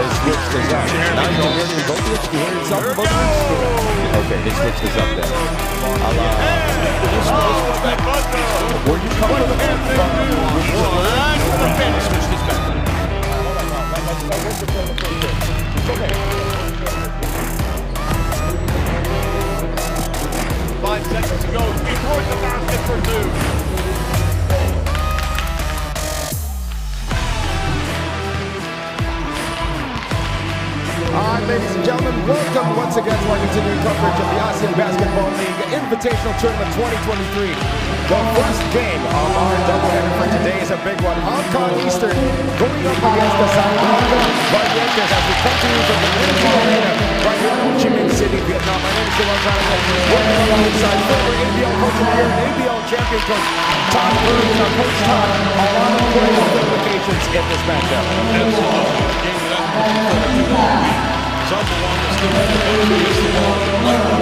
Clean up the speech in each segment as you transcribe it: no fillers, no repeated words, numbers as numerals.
They switched this up. Now you can hear me both of you hear yourself in both of you? Okay, they switched this up then. Were you coming from the bench? Switch this back. Okay. 5 seconds to go. He toward the basket for 2. All right, ladies and gentlemen, welcome once again to our continuing coverage of the ABL Basketball League Invitational Tournament 2023. The first game of our doubleheader for today is a big one. Hong Kong Eastern going up against the Zamboanga Valientes as we come to you from the Invitational Arena right here in Ho Chi Minh City, Vietnam. My name is Zamboanga. Working alongside former ABL Coach of the Year and ABL Champion Coach Todd Burns. Now, Coach Todd, a lot of playoff implications in this matchup. Zamboanga still has the ability against the wall.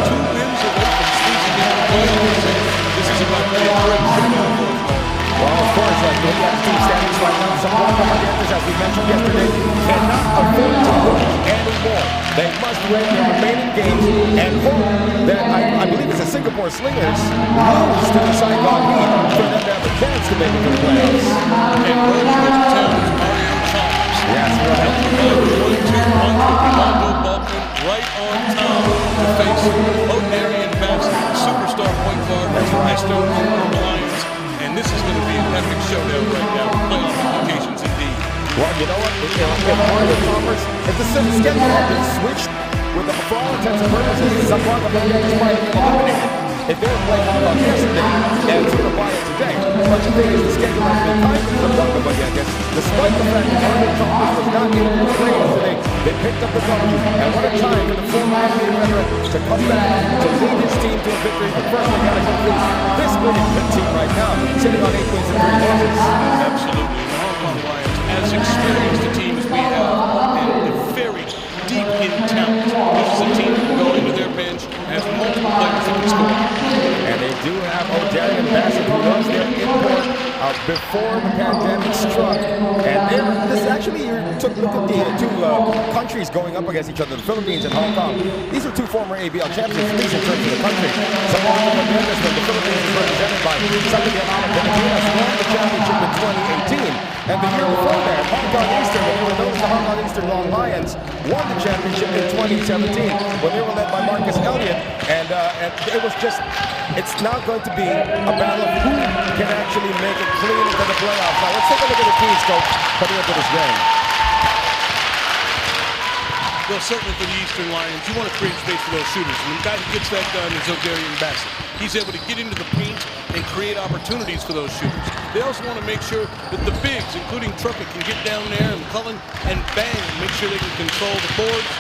2 wins away from squeezing in the playoffs. This is about to be a great showdown for us. Well, of course, like the team standings right now, Zamboanga Valientes, as we mentioned yesterday, cannot afford to lose anymore. They must win their remaining games and hope that, I believe it's the Singapore Slingers, lose to the Saigon Heat for them to have a chance to make it to the playoffs. And Coach Towns, Mario Chalmers. Yes, right. 22-1 right on time to face O'Darian Basketball, superstar point guard for the Eastern Valientes. And this is going to be an epic showdown right now with playoff implications indeed. Well, you know what? If Mario Chalmers, if the schedule had been switched with for all intents and purposes, Zamboanga Valientes might have been eliminated. If they were playing Hong Kong yesterday and to the Valiants today, but the thing is the schedule has been kind to Zamboanga Valientes. Despite the fact that Mario Chalmers was not able to play yesterday, they picked up the W. And what a time for the former NBA veteran to come back to lead his team to a victory. But first, they got to complete this winning team right now, sitting on 8 wins and 3 losses. Absolutely. The Hong Kong Lions, as experienced a team as we have, and very deep in talent. This is a team that will go into their bench as multiple players that can score. And they do have O'Darian Basketball, who was their import before the pandemic struck. And this actually, look at the 2 countries going up against each other, the Philippines and Hong Kong. These are 2 former ABL champions, at least in terms of the country. Zamboanga Valientes, when the Philippines is represented by Zamboanga Valientes, won the championship in 2018. And the year before that, Hong Kong Eastern, when they were known as the Hong Kong Eastern Long Lions, won the championship in 2017 when they were led by Marcus Elliott. And it was just, it's now going to be a battle of who can actually make it clean into the playoffs. Now let's take a look at the teams, Coach, coming into this game. Well, certainly for the Eastern Lions, you want to create space for those shooters. And the guy who gets that done is O'Darian Bassett. He's able to get into the paint and create opportunities for those shooters. They also want to make sure that the bigs, including Truckett, can get down there and Cullen and bang, make sure they can control the boards.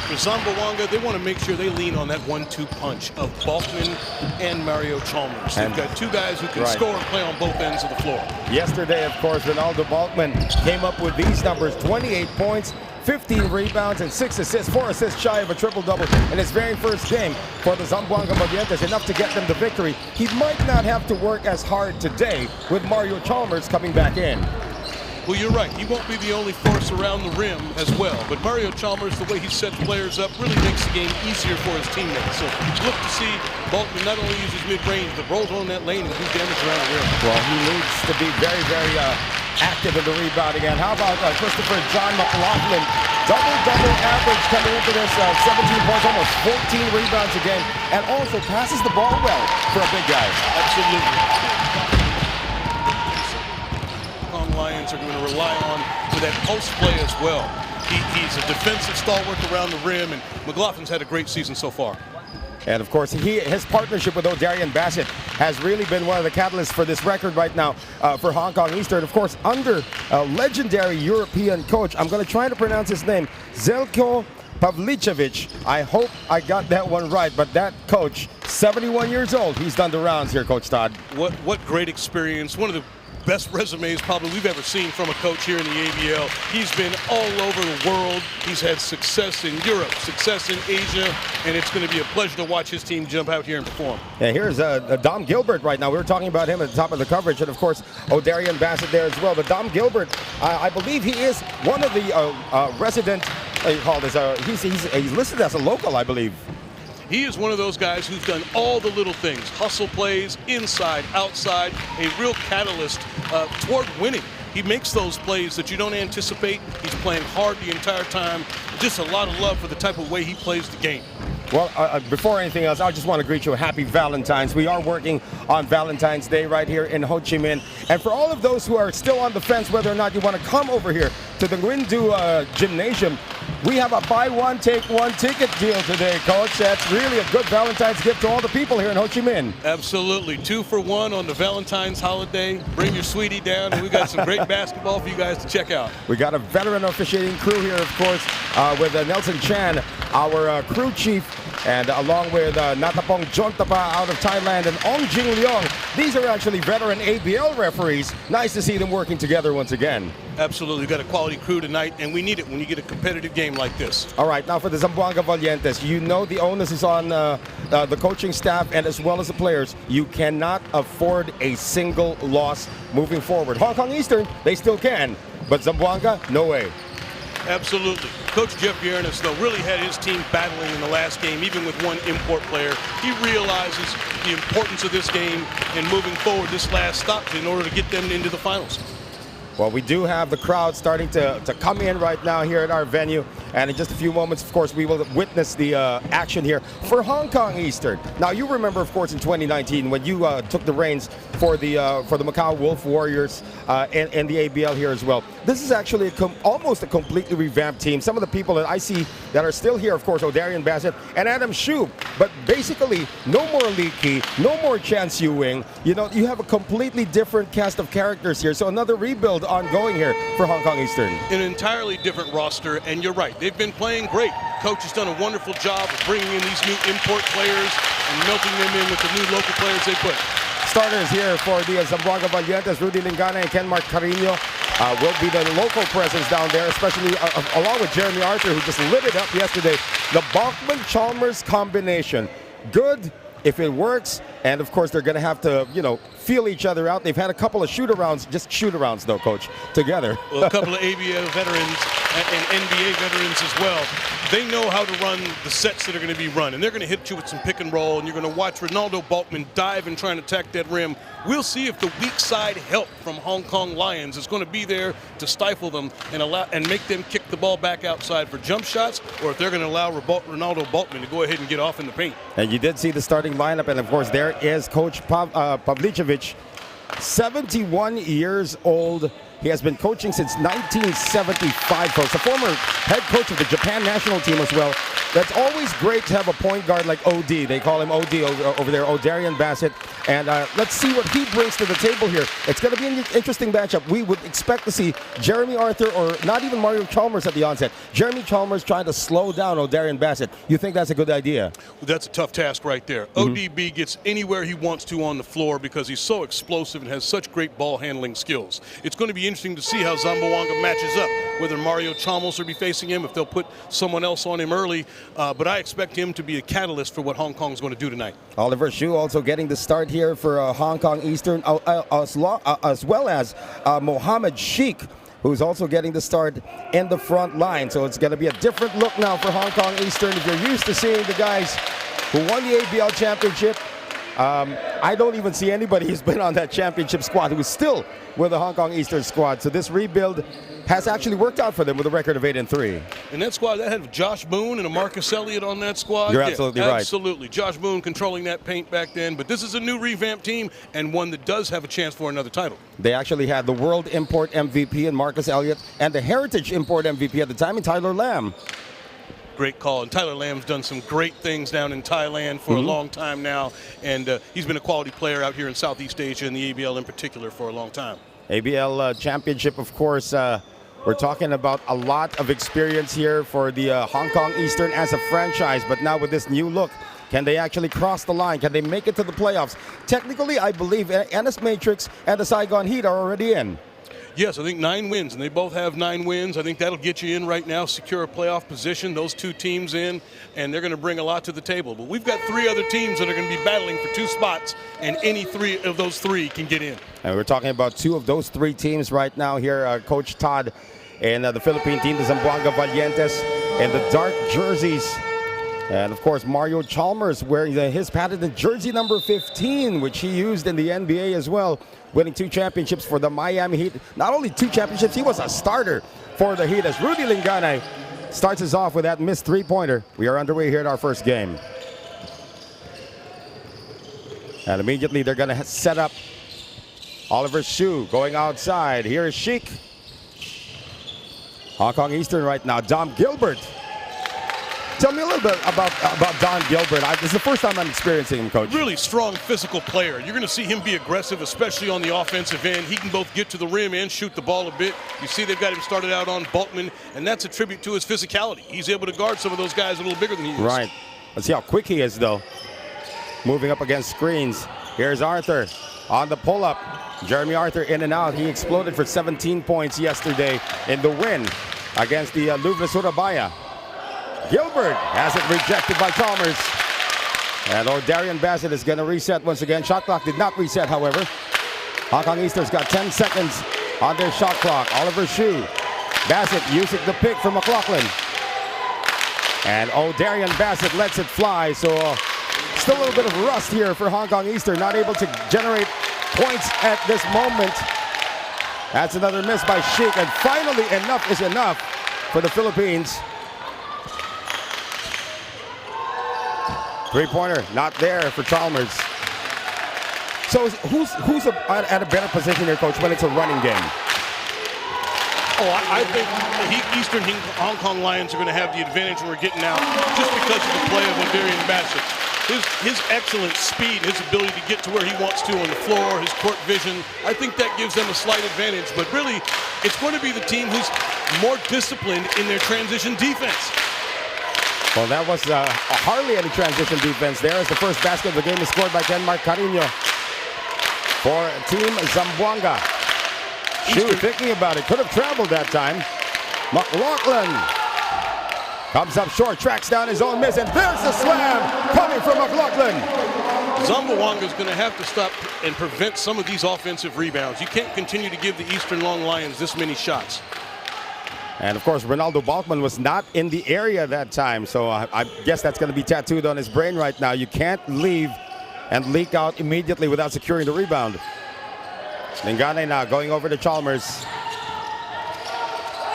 For Zamboanga, they want to make sure they lean on that 1-2 punch of Balkman and Mario Chalmers. They've got 2 guys who can score and play on both ends of the floor. Yesterday, of course, Ronaldo Balkman came up with these numbers: 28 points, 15 rebounds, and 6 assists, 4 assists shy of a triple-double in his very first game for the Zamboanga Valientes, enough to get them the victory. He might not have to work as hard today with Mario Chalmers coming back in. Well, you're right. He won't be the only force around the rim as well. But Mario Chalmers, the way he sets players up, really makes the game easier for his teammates. So look to see Balkman not only use his mid-range, but rolls on that lane and do damage around the rim. Well, he needs to be very, very active in the rebounding. And how about Christopher John McLaughlin? Double-double average coming into this, 17 points, almost 14 rebounds a game, and also passes the ball well for a big guy. Absolutely. Lions are going to rely on for that post play as well. He's a defensive stalwart around the rim, and McLaughlin's had a great season so far. And of course, his partnership with O'Darian Bassett has really been one of the catalysts for this record right now for Hong Kong Eastern. Of course, under a legendary European coach, I'm going to try to pronounce his name, Zeljko Pavlicevic. I hope I got that one right, but that coach, 71 years old, he's done the rounds here, Coach Todd. What great experience. One of the best resumes probably we've ever seen from a coach here in the ABL. He's been all over the world. He's had success in Europe, success in Asia, and it's going to be a pleasure to watch his team jump out here and perform. Yeah, here's Dom Gilbert right now. We were talking about him at the top of the coverage, and of course, O'Darian Bassett there as well. But Dom Gilbert, I believe he is one of the resident, he's listed as a local, I believe. He is one of those guys who's done all the little things, hustle plays, inside, outside, a real catalyst toward winning. He makes those plays that you don't anticipate. He's playing hard the entire time. Just a lot of love for the type of way he plays the game. Well, before anything else, I just want to greet you a happy Valentine's. We are working on Valentine's Day right here in Ho Chi Minh. And for all of those who are still on the fence whether or not you want to come over here to the Nguyen Gymnasium, we have a buy one, take one ticket deal today, Coach. That's really a good Valentine's gift to all the people here in Ho Chi Minh. Absolutely. 2 for 1 on the Valentine's holiday. Bring your sweetie down, and we got some great basketball for you guys to check out. We got a veteran officiating crew here, of course, with Nelson Chan, our crew chief, and along with Natapong Jontapa out of Thailand and Ong Jing Leong. These are actually veteran ABL referees. Nice to see them working together once again. Absolutely. We've got a quality crew tonight, and we need it when you get a competitive game like this. All right, now for the Zamboanga Valientes, you know the onus is on the coaching staff and as well as the players. You cannot afford a single loss moving forward. Hong Kong Eastern, they still can, but Zamboanga, no way. Absolutely. Coach Jeff Valientes, though, really had his team battling in the last game, even with one import player. He realizes the importance of this game and moving forward this last stop in order to get them into the finals. Well, we do have the crowd starting to come in right now here at our venue. And in just a few moments, of course, we will witness the action here for Hong Kong Eastern. Now, you remember, of course, in 2019 when you took the reins for the Macau Wolf Warriors and the ABL here as well. This is actually almost a completely revamped team. Some of the people that I see that are still here, of course, O'Darian Bassett and Adam Shub. But basically, no more Leaky, no more Chance Ewing. You know, you have a completely different cast of characters here. So another rebuild ongoing here for Hong Kong Eastern. An entirely different roster, and you're right. They've been playing great. Coach has done a wonderful job of bringing in these new import players and melting them in with the new local players they put. Starters here for the Zamboanga Valientes, Rudy Lingana and Ken Mark Carino will be the local presence down there, especially along with Jeremy Arthur, who just lit it up yesterday. The Bachman-Chalmers combination. Good if it works, and of course they're going to have to, you know, feel each other out. They've had a couple of shoot-arounds, just shoot-arounds though, Coach, together. Well, a couple of ABL veterans and NBA veterans as well. They know how to run the sets that are going to be run, and they're going to hit you with some pick and roll, and you're going to watch Ronaldo Balkman dive and try and attack that rim. We'll see if the weak side help from Hong Kong Lions is going to be there to stifle them and make them kick the ball back outside for jump shots, or if they're going to allow Ronaldo Balkman to go ahead and get off in the paint. And you did see the starting lineup, and of course there is Coach Pavlicevic, 71 years old. He has been coaching since 1975, folks. A former head coach of the Japan national team as well. That's always great to have a point guard like OD. They call him OD over there, O'Darian Bassett. And let's see what he brings to the table here. It's going to be an interesting matchup. We would expect to see Jeremy Arthur or not even Mario Chalmers at the onset. Jeremy Chalmers trying to slow down O'Darian Bassett. You think that's a good idea? Well, that's a tough task right there. ODB gets anywhere he wants to on the floor because he's so explosive and has such great ball handling skills. It's going to be interesting to see how Zamboanga matches up, whether Mario Chalmers will be facing him, if they'll put someone else on him early. But I expect him to be a catalyst for what Hong Kong's going to do tonight. Oliver Xu also getting the start here for Hong Kong Eastern, as well as Mohammed Sheikh, who's also getting the start in the front line. So it's going to be a different look now for Hong Kong Eastern. If you're used to seeing the guys who won the ABL championship, I don't even see anybody who's been on that championship squad who is still with the Hong Kong Eastern squad. So this rebuild has actually worked out for them with a record of 8-3. And that squad, that had Josh Boone and a Marcus Elliott on that squad. You're absolutely right. Absolutely. Josh Boone controlling that paint back then. But this is a new revamped team and one that does have a chance for another title. They actually had the World Import MVP in Marcus Elliott and the Heritage Import MVP at the time in Tyler Lamb. Great call. And Tyler Lamb's done some great things down in Thailand for a long time now. And he's been a quality player out here in Southeast Asia and the ABL in particular for a long time. ABL championship, of course, we're talking about a lot of experience here for the Hong Kong Eastern as a franchise. But now with this new look, Can they actually cross the line? Can they make it to the playoffs? Technically, I believe Ennis Matrix and the Saigon Heat are already in. Yes, I think 9 wins, and they both have 9 wins. I think that'll get you in right now, secure a playoff position, those 2 teams in, and they're going to bring a lot to the table. But we've got 3 other teams that are going to be battling for 2 spots, and any 3 of those 3 can get in. And we're talking about 2 of those 3 teams right now here. Coach Todd and the Philippine team, the Zamboanga Valientes, and the dark jerseys. And, of course, Mario Chalmers wearing his patented jersey number 15, which he used in the NBA as well, winning 2 championships for the Miami Heat. Not only 2 championships, he was a starter for the Heat as Rudy Lingganay starts us off with that missed 3-pointer. We are underway here in our first game. And immediately they're going to set up Oliver Hsu going outside. Here is Sheik. Hong Kong Eastern right now, Dom Gilbert. Tell me a little bit about Don Gilbert. This is the first time I'm experiencing him, Coach. Really strong physical player. You're going to see him be aggressive, especially on the offensive end. He can both get to the rim and shoot the ball a bit. You see they've got him started out on Bulkman, and that's a tribute to his physicality. He's able to guard some of those guys a little bigger than he is. Right. Let's see how quick he is, though. Moving up against screens. Here's Arthur on the pull-up. Jeremy Arthur in and out. He exploded for 17 points yesterday in the win against the Louvre Surabaya. Gilbert has it rejected by Chalmers. And Darian Bassett is going to reset once again. Shot clock did not reset, however. Hong Kong Eastern's got 10 seconds on their shot clock. Oliver Hsu. Bassett using the pick from McLaughlin. And Darian Bassett lets it fly. So still a little bit of rust here for Hong Kong Eastern. Not able to generate points at this moment. That's another miss by Sheik. And finally, enough is enough for the Philippines. 3-pointer, not there for Chalmers. So who's at a better position here, Coach, when it's a running game? I think the Eastern Hong Kong Lions are going to have the advantage when we're getting out just because of the play of Darian Bassett. His excellent speed, his ability to get to where he wants to on the floor, his court vision, I think that gives them a slight advantage. But really, it's going to be the team who's more disciplined in their transition defense. Well, that was hardly any transition defense there as the first basket of the game is scored by Kenmark Carino for Team Zamboanga. Hsu thinking about it. Could have traveled that time. McLaughlin comes up short, tracks down his own miss, and there's the slam coming from McLaughlin. Zamboanga is going to have to stop and prevent some of these offensive rebounds. You can't continue to give the Eastern Long Lions this many shots. And, of course, Ronaldo Balkman was not in the area that time, so I guess that's going to be tattooed on his brain right now. You can't leave and leak out immediately without securing the rebound. Lingganay now going over to Chalmers.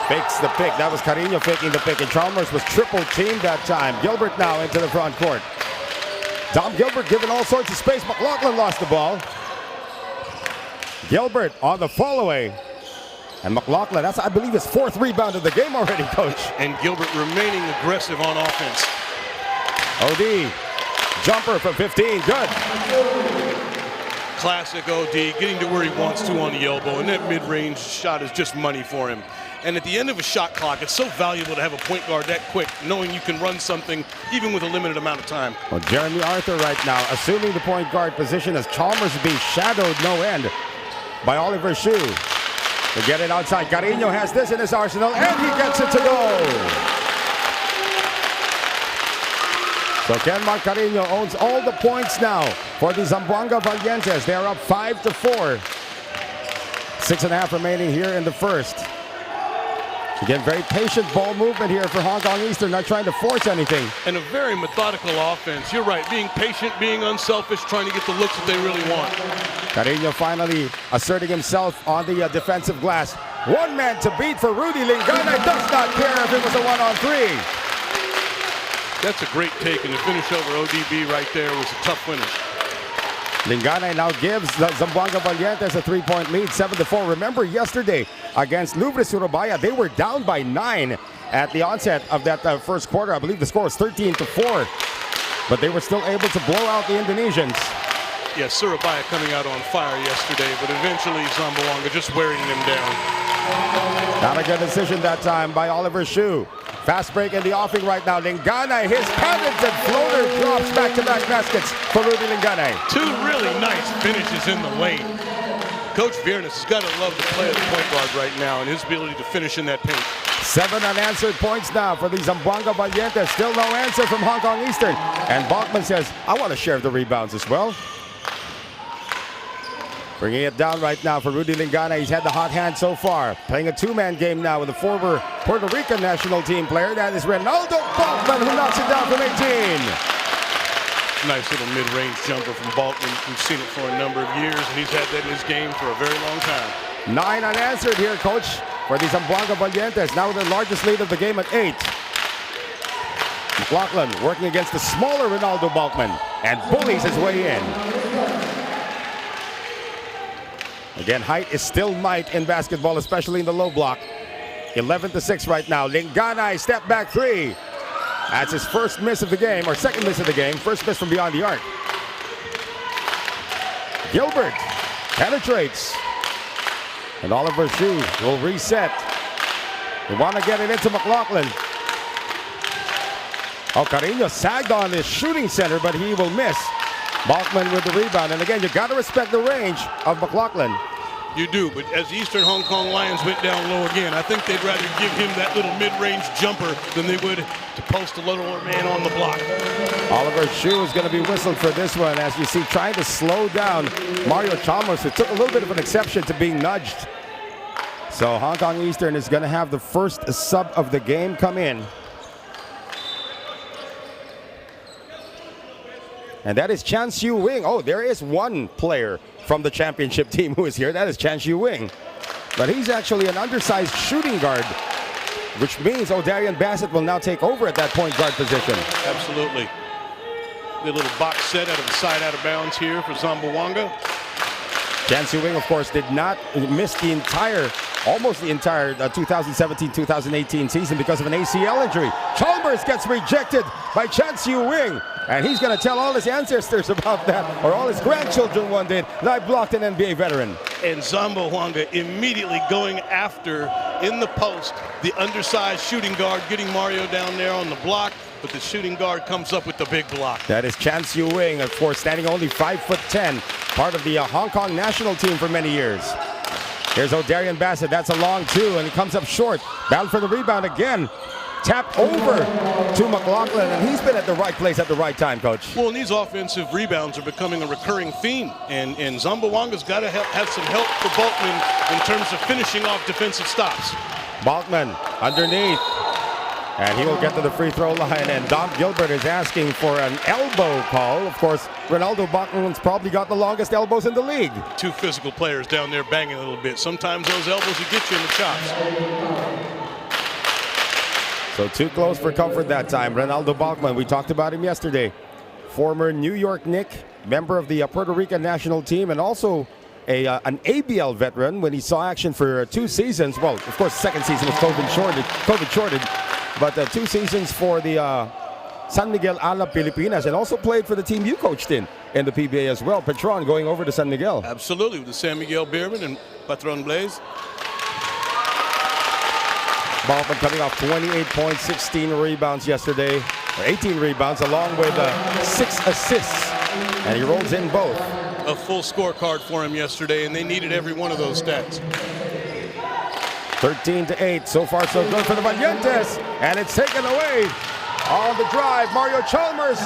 Fakes the pick. That was Carino faking the pick, and Chalmers was triple teamed that time. Gilbert now into the front court. Dom Gilbert given all sorts of space. McLaughlin lost the ball. Gilbert on the fall away. And McLaughlin, that's, I believe, his 4th rebound of the game already, Coach. And Gilbert remaining aggressive on offense. OD, jumper from 15, good. Classic OD, getting to where he wants to on the elbow, and that mid-range shot is just money for him. And at the end of a shot clock, it's so valuable to have a point guard that quick, knowing you can run something even with a limited amount of time. Well, Jeremy Arthur right now assuming the point guard position as Chalmers being shadowed no end by Oliver Hsu. To get it outside, Carino has this in his arsenal, and he gets it to go. So Kenmark Carino owns all the points now for the Zamboanga Valientes. They are up 5-4. 6.5 remaining here in the first. Again, very patient ball movement here for Hong Kong Eastern, not trying to force anything. And a very methodical offense. You're right, being patient, being unselfish, trying to get the looks that they really want. Carino finally asserting himself on the defensive glass. One man to beat for Rudy Lingganay. Does not care if it was a 1-on-3. That's a great take, and the finish over ODB right there was a tough finish. Lingganay now gives the Zamboanga Valientes a 3-point lead, 7-4. Remember yesterday against Louvre Surabaya, they were down by 9 at the onset of that first quarter. I believe the score was 13-4, but they were still able to blow out the Indonesians. Yes, Surabaya coming out on fire yesterday, but eventually Zamboanga just wearing them down. Not a good decision that time by Oliver Hsu. Fast break in the offing right now. Lingganay, his talented floater drops back-to-back baskets for Rudy Lingganay. Two really nice finishes in the lane. Coach Valientes has got to love the play of the point guard right now and his ability to finish in that paint. 7 unanswered points now for the Zamboanga Valientes. Still no answer from Hong Kong Eastern. And Bachman says, I want to share the rebounds as well. Bringing it down right now for Rudy Lingganay. He's had the hot hand so far. Playing a two-man game now with the former Puerto Rican national team player. That is Ronaldo Bachman, who knocks it down from 18. Nice little mid-range jumper from Balkman. We've seen it for a number of years, and he's had that in his game for a very long time. 9 unanswered here, coach, for the Zamboanga Valientes. Now the largest lead of the game at 8. McLaughlin working against the smaller Ronaldo Balkman and bullies his way in. Again, height is still might in basketball, especially in the low block. 11-6 right now. Lingganay, step back 3. That's his first miss of the game, or second miss of the game. First miss from beyond the arc. Gilbert penetrates. And Oliver Shue will reset. They want to get it into McLaughlin. Oh, Carino sagged on his shooting center, but he will miss. Bachman with the rebound. And again, you got to respect the range of McLaughlin. You do, but as the Eastern Hong Kong Lions went down low again, I think they'd rather give him that little mid-range jumper than they would to post a littler man on the block. Oliver Shue is going to be whistled for this one, as you see, trying to slow down Mario Chalmers, who took a little bit of an exception to being nudged. So Hong Kong Eastern is going to have the first sub of the game come in. And that is Chan Siu Wing. Oh, there is one player from the championship team who is here. That is Chan Siu Wing. But he's actually an undersized shooting guard, which means O'Darian Bassett will now take over at that point guard position. Absolutely. The little box set out of the side out of bounds here for Zamboanga. Chan Siu Wing, of course, did not miss the entire, almost the entire 2017-2018 season because of an ACL injury. Chalmers gets rejected by Chan Siu Wing. And he's going to tell all his ancestors about that, or all his grandchildren one day, that I blocked an NBA veteran. And Zamboanga immediately going after, in the post, the undersized shooting guard, getting Mario down there on the block, but the shooting guard comes up with the big block. That is Chan Siu Wing, of course, standing only 5'10", part of the Hong Kong national team for many years. Here's O'Darian Bassett. That's a long two, and he comes up short. Battle for the rebound again. Tapped over to McLaughlin, and he's been at the right place at the right time, Coach. Well, and these offensive rebounds are becoming a recurring theme, and Zamboanga's got to have some help for Balkman in terms of finishing off defensive stops. Balkman underneath, and he will get to the free throw line, and Dom Gilbert is asking for an elbow call. Of course, Ronaldo Bachman's probably got the longest elbows in the league. Two physical players down there banging a little bit. Sometimes those elbows will get you in the chops. So too close for comfort that time. Ronaldo Bachman, we talked about him yesterday. Former New York Knick, member of the Puerto Rican national team, and also an ABL veteran when he saw action for 2 seasons. Well, of course, the second season was COVID shorted, but 2 seasons for the San Miguel Alab Pilipinas, and also played for the team you coached in the PBA as well. Patron going over to San Miguel. Absolutely, with the San Miguel Beerman and Patron Blaze. Bachman coming off 28 points, 16 rebounds yesterday, or 18 rebounds, along with 6 assists, and he rolls in both. A full scorecard for him yesterday, and they needed every one of those stats. 13-8, so far so good for the Valientes, and it's taken away on the drive. Mario Chalmers,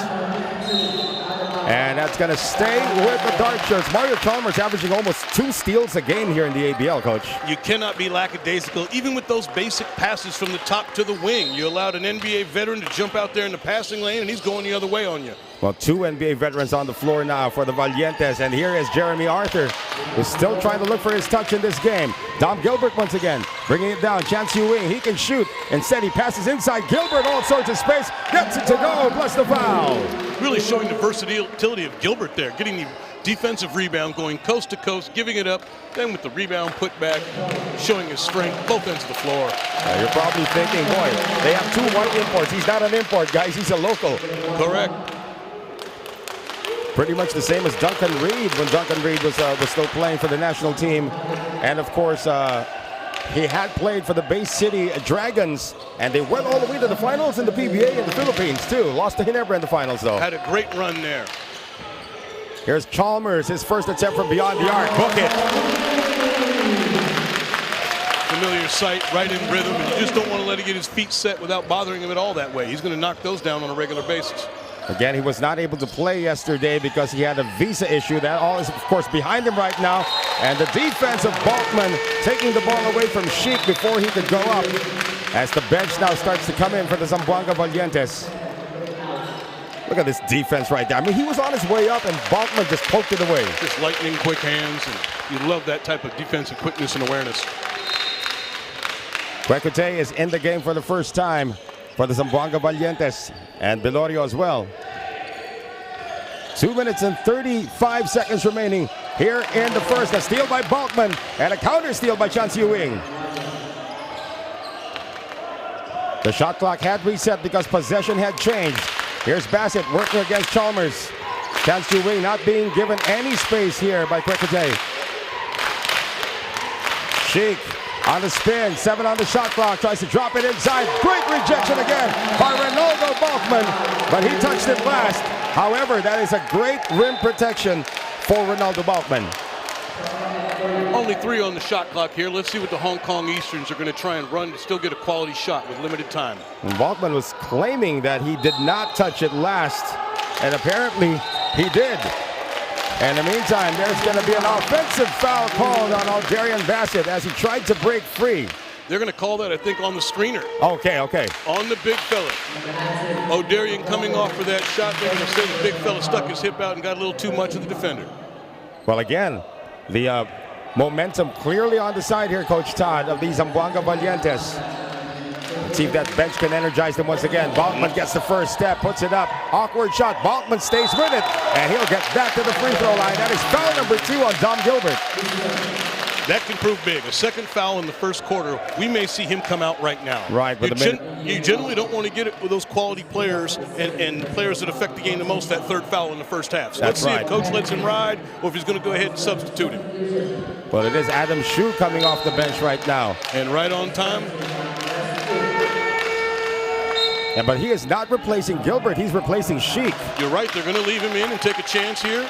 and that's going to stay with the dark shirts. Mario Chalmers averaging almost 2 steals a game here in the ABL, Coach. You cannot be lackadaisical, even with those basic passes from the top to the wing. You allowed an NBA veteran to jump out there in the passing lane, and he's going the other way on you. Well, 2 NBA veterans on the floor now for the Valientes, and here is Jeremy Arthur, who's still trying to look for his touch in this game. Dom Gilbert once again, bringing it down. Chan Siu Wing, he can shoot. Instead, he passes inside. Gilbert, all sorts of space, gets it to go, plus the foul. Really showing the versatility of Gilbert there, getting the defensive rebound, going coast to coast, giving it up, then with the rebound put back, showing his strength, both ends of the floor. You're probably thinking, boy, they have 2 white imports. He's not an import, guys. He's a local. Correct. Pretty much the same as Duncan Reed when Duncan Reed was still playing for the national team. And, of course, he had played for the Bay City Dragons, and they went all the way to the finals in the PBA in the Philippines, too. Lost to Ginebra in the finals, though. Had a great run there. Here's Chalmers, his first attempt from beyond the arc. Book it. Familiar sight, right in rhythm, and you just don't want to let him get his feet set without bothering him at all that way. He's going to knock those down on a regular basis. Again, he was not able to play yesterday because he had a visa issue. That all is, of course, behind him right now. And the defense of Balkman taking the ball away from Sheik before he could go up, as the bench now starts to come in for the Zamboanga Valientes. Look at this defense right there. I mean, he was on his way up, and Balkman just poked it away. Just lightning quick hands, and you love that type of defensive quickness and awareness. Quecote is in the game for the first time for the Zamboanga Valientes, and Belorio as well. 2 minutes and 35 seconds remaining here in the first. A steal by Balkman and a counter steal by Chan Siu-Wing. The shot clock had reset because possession had changed. Here's Bassett working against Chalmers. Chan Siu-Wing not being given any space here by Quecote. Sheik on the spin, 7 on the shot clock, tries to drop it inside. Great rejection again by Ronaldo Balkman, but he touched it last. However, that is a great rim protection for Ronaldo Balkman. Only 3 on the shot clock here. Let's see what the Hong Kong Easterns are going to try and run to still get a quality shot with limited time. And Balkman was claiming that he did not touch it last, and apparently he did. In the meantime, there's going to be an offensive foul called on Aldarian Bassett as he tried to break free. They're going to call that, I think, on the screener. Okay. On the big fella. O'Darian coming off for that shot. They're going to say the big fella stuck his hip out and got a little too much of the defender. Well, again, the momentum clearly on the side here, Coach Todd, of the Zamboanga Valientes. Let's see if that bench can energize them once again. Balkman gets the first step, puts it up. Awkward shot. Balkman stays with it, and he'll get back to the free throw line. That is foul number 2 on Dom Gilbert. That can prove big. A second foul in the first quarter. We may see him come out right now. Right, but you generally don't want to get it with those quality players and players that affect the game the most, that third foul in the first half. So let's see if Coach lets him ride or if he's going to go ahead and substitute him. Well, it is Adam Shu coming off the bench right now. And right on time. Yeah, but he is not replacing Gilbert. He's replacing Sheik. You're right. They're going to leave him in and take a chance here.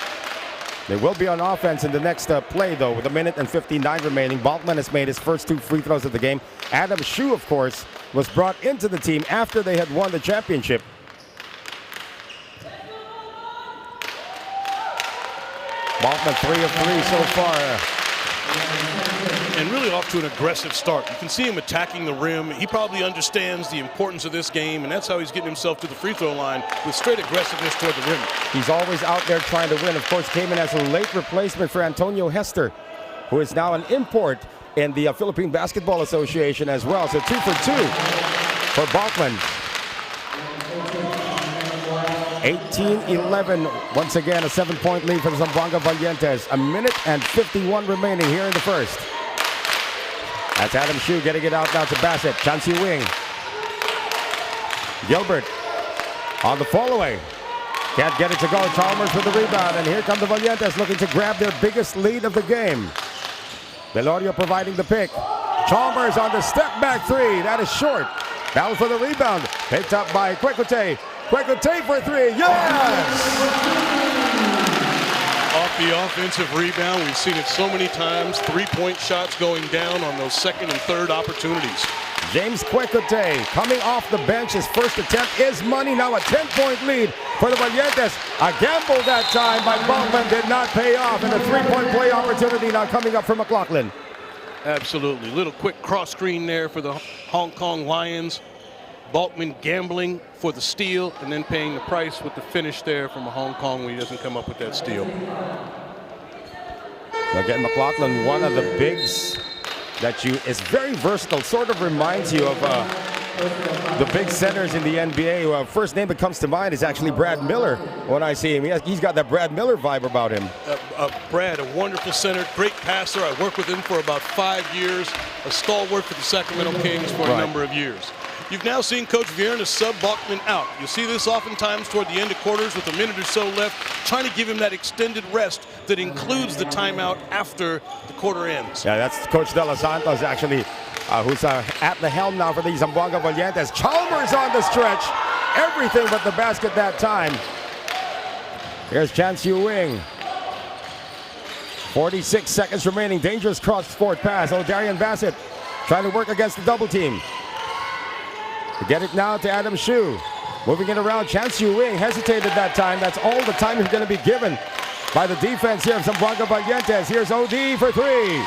They will be on offense in the next play, though, with 1 minute and 59 remaining. Balkman has made his first 2 free throws of the game. Adam Shu, of course, was brought into the team after they had won the championship. Balkman 3 of 3 so far. And really off to an aggressive start. You can see him attacking the rim. He probably understands the importance of this game, and that's how he's getting himself to the free throw line with straight aggressiveness toward the rim. He's always out there trying to win. Of course, came in as a late replacement for Antonio Hester, who is now an import in the Philippine Basketball Association as well. So 2 for 2 for Balkman. 18-11. Once again, a 7-point lead for the Zamboanga Valientes. 1 minute and 51 remaining here in the first. That's Adam Shu getting it out now to Bassett. Chan Siu-Wing. Gilbert on the fall away. Can't get it to go. Chalmers with the rebound. And here come the Valientes looking to grab their biggest lead of the game. Belorio providing the pick. Chalmers on the step back 3. That is short. Battle for the rebound. Picked up by Quecote. Quecote for 3. Yes! Off the offensive rebound, we've seen it so many times. 3-point shots going down on those second and third opportunities. James Quecote coming off the bench. His first attempt is money. Now a 10-point lead for the Valientes. A gamble that time by Balkman did not pay off. And a 3-point play opportunity now coming up for McLaughlin. Absolutely. Little quick cross screen there for the Hong Kong Lions. Balkman gambling for the steal and then paying the price with the finish there from Hong Kong when he doesn't come up with that steal. So again, McLaughlin, one of the bigs that is very versatile, sort of reminds you of the big centers in the NBA. First name that comes to mind is actually Brad Miller when I see him. He's got that Brad Miller vibe about him. Brad, a wonderful center, great passer. I worked with him for about 5 years, a stalwart for the Sacramento Kings for a number of years. You've now seen Coach Vierna sub Balkman out. You'll see this oftentimes toward the end of quarters with a minute or so left, trying to give him that extended rest that includes the timeout after the quarter ends. Yeah, that's Coach De Los Santos actually who's at the helm now for the Zamboanga Valientes. Chalmers on the stretch. Everything but the basket that time. Here's Chan Siu Wing. 46 seconds remaining. Dangerous cross-court pass. Darian Bassett trying to work against the double team. To get it now to Adam Shu. Moving it around. Chan Siu Wing hesitated that time. That's all the time he's going to be given by the defense here of Zamboanga Valientes. Here's OD for three.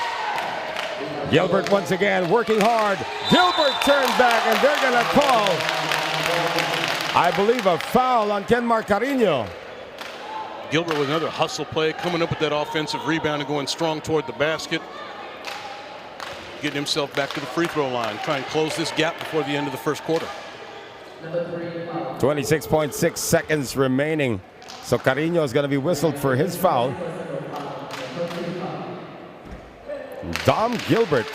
Gilbert once again working hard. Gilbert turned back, and they're going to call, I believe, a foul on Kenmar Carino. Gilbert with another hustle play, coming up with that offensive rebound and going strong toward the basket. Getting himself back to the free throw line, trying to close this gap before the end of the first quarter. 26.6 seconds remaining. So Carino is going to be whistled for his foul. Dom Gilbert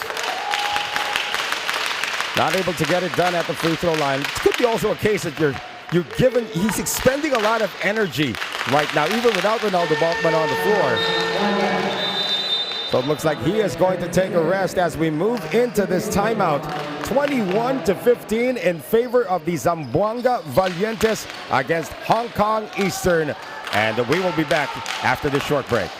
not able to get it done at the free throw line. It could be also a case that you're given, he's expending a lot of energy right now, even without Ronaldo Balkman on the floor. So it looks like he is going to take a rest as we move into this timeout. 21-15 in favor of the Zamboanga Valientes against Hong Kong Eastern. And we will be back after this short break.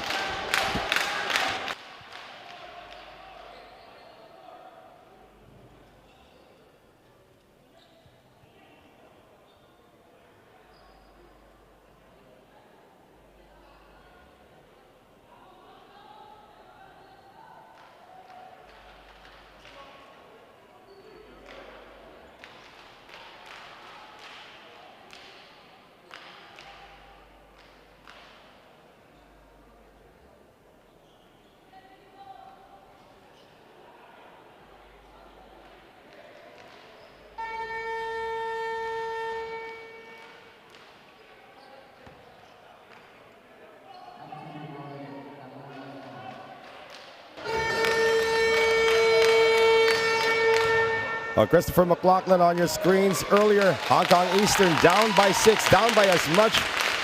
Well, Christopher McLaughlin on your screens earlier. Hong Kong Eastern down by 6, down by as much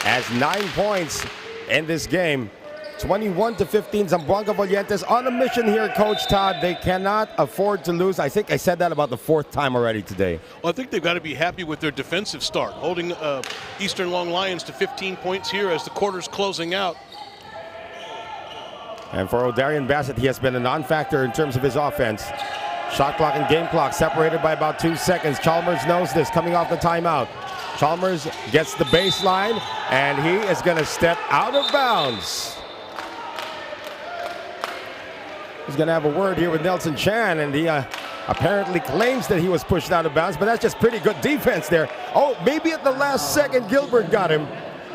as 9 points in this game. 21-15, Zamboanga Valientes on a mission here, Coach Todd. They cannot afford to lose. I think I said that about the 4th time already today. Well, I think they've got to be happy with their defensive start, holding Eastern Long Lions to 15 points here as the quarter's closing out. And for Darian Bassett, he has been a non-factor in terms of his offense. Shot clock and game clock separated by about 2 seconds. Chalmers knows this coming off the timeout. Chalmers gets the baseline, and he is going to step out of bounds. He's going to have a word here with Nelson Chan, and he apparently claims that he was pushed out of bounds, but that's just pretty good defense there. Oh, maybe at the last second Gilbert got him,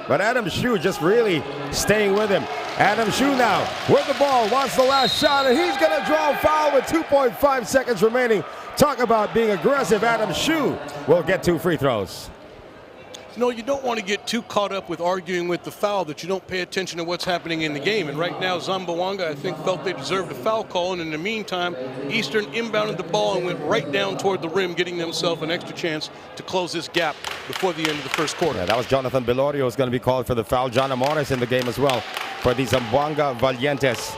but Adam Shu just really staying with him. Adam Shu now with the ball, wants the last shot, and he's going to draw a foul with 2.5 seconds remaining. Talk about being aggressive. Adam Shu will get 2 free throws. No, you don't want to get too caught up with arguing with the foul that you don't pay attention to what's happening in the game. And right now, Zamboanga, I think, felt they deserved a foul call. And in the meantime, Eastern inbounded the ball and went right down toward the rim, getting themselves an extra chance to close this gap before the end of the first quarter. Yeah, that was Jonathan Belorio who's going to be called for the foul. John Amores in the game as well for the Zamboanga Valientes.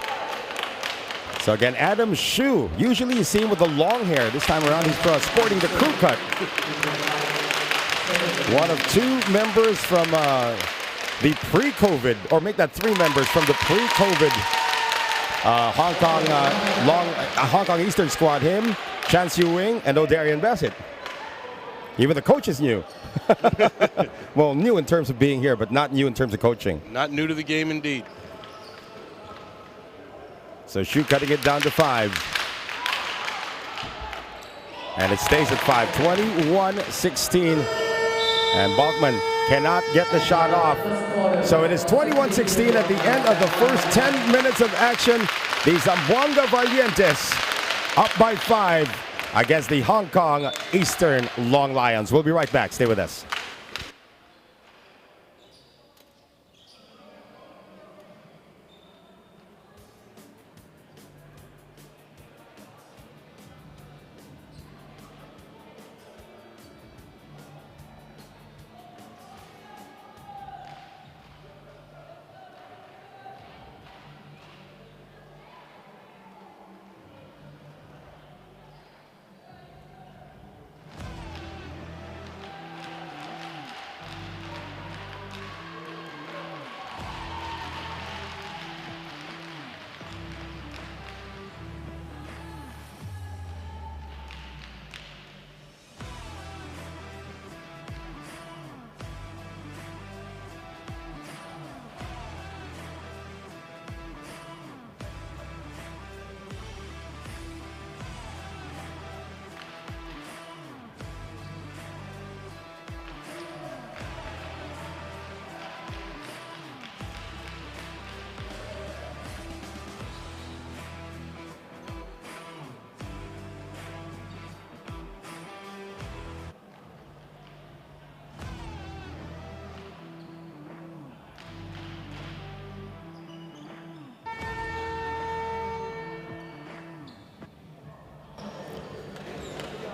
So again, Adam Shu, usually you see him with the long hair. This time around, he's sporting the crew cut. One of 2 members from the pre-COVID, or make that 3 members from the pre-COVID Hong Kong Eastern squad. Him, Chan Siu Wing, and Darian Bassett. Even the coach is new. Well, new in terms of being here, but not new in terms of coaching. Not new to the game, indeed. So Shu cutting it down to 5. And it stays at 5, 21-16. And Balkman cannot get the shot off. So it is 21-16 at the end of the first 10 minutes of action. The Zamboanga Valientes up by 5 against the Hong Kong Eastern Long Lions. We'll be right back. Stay with us.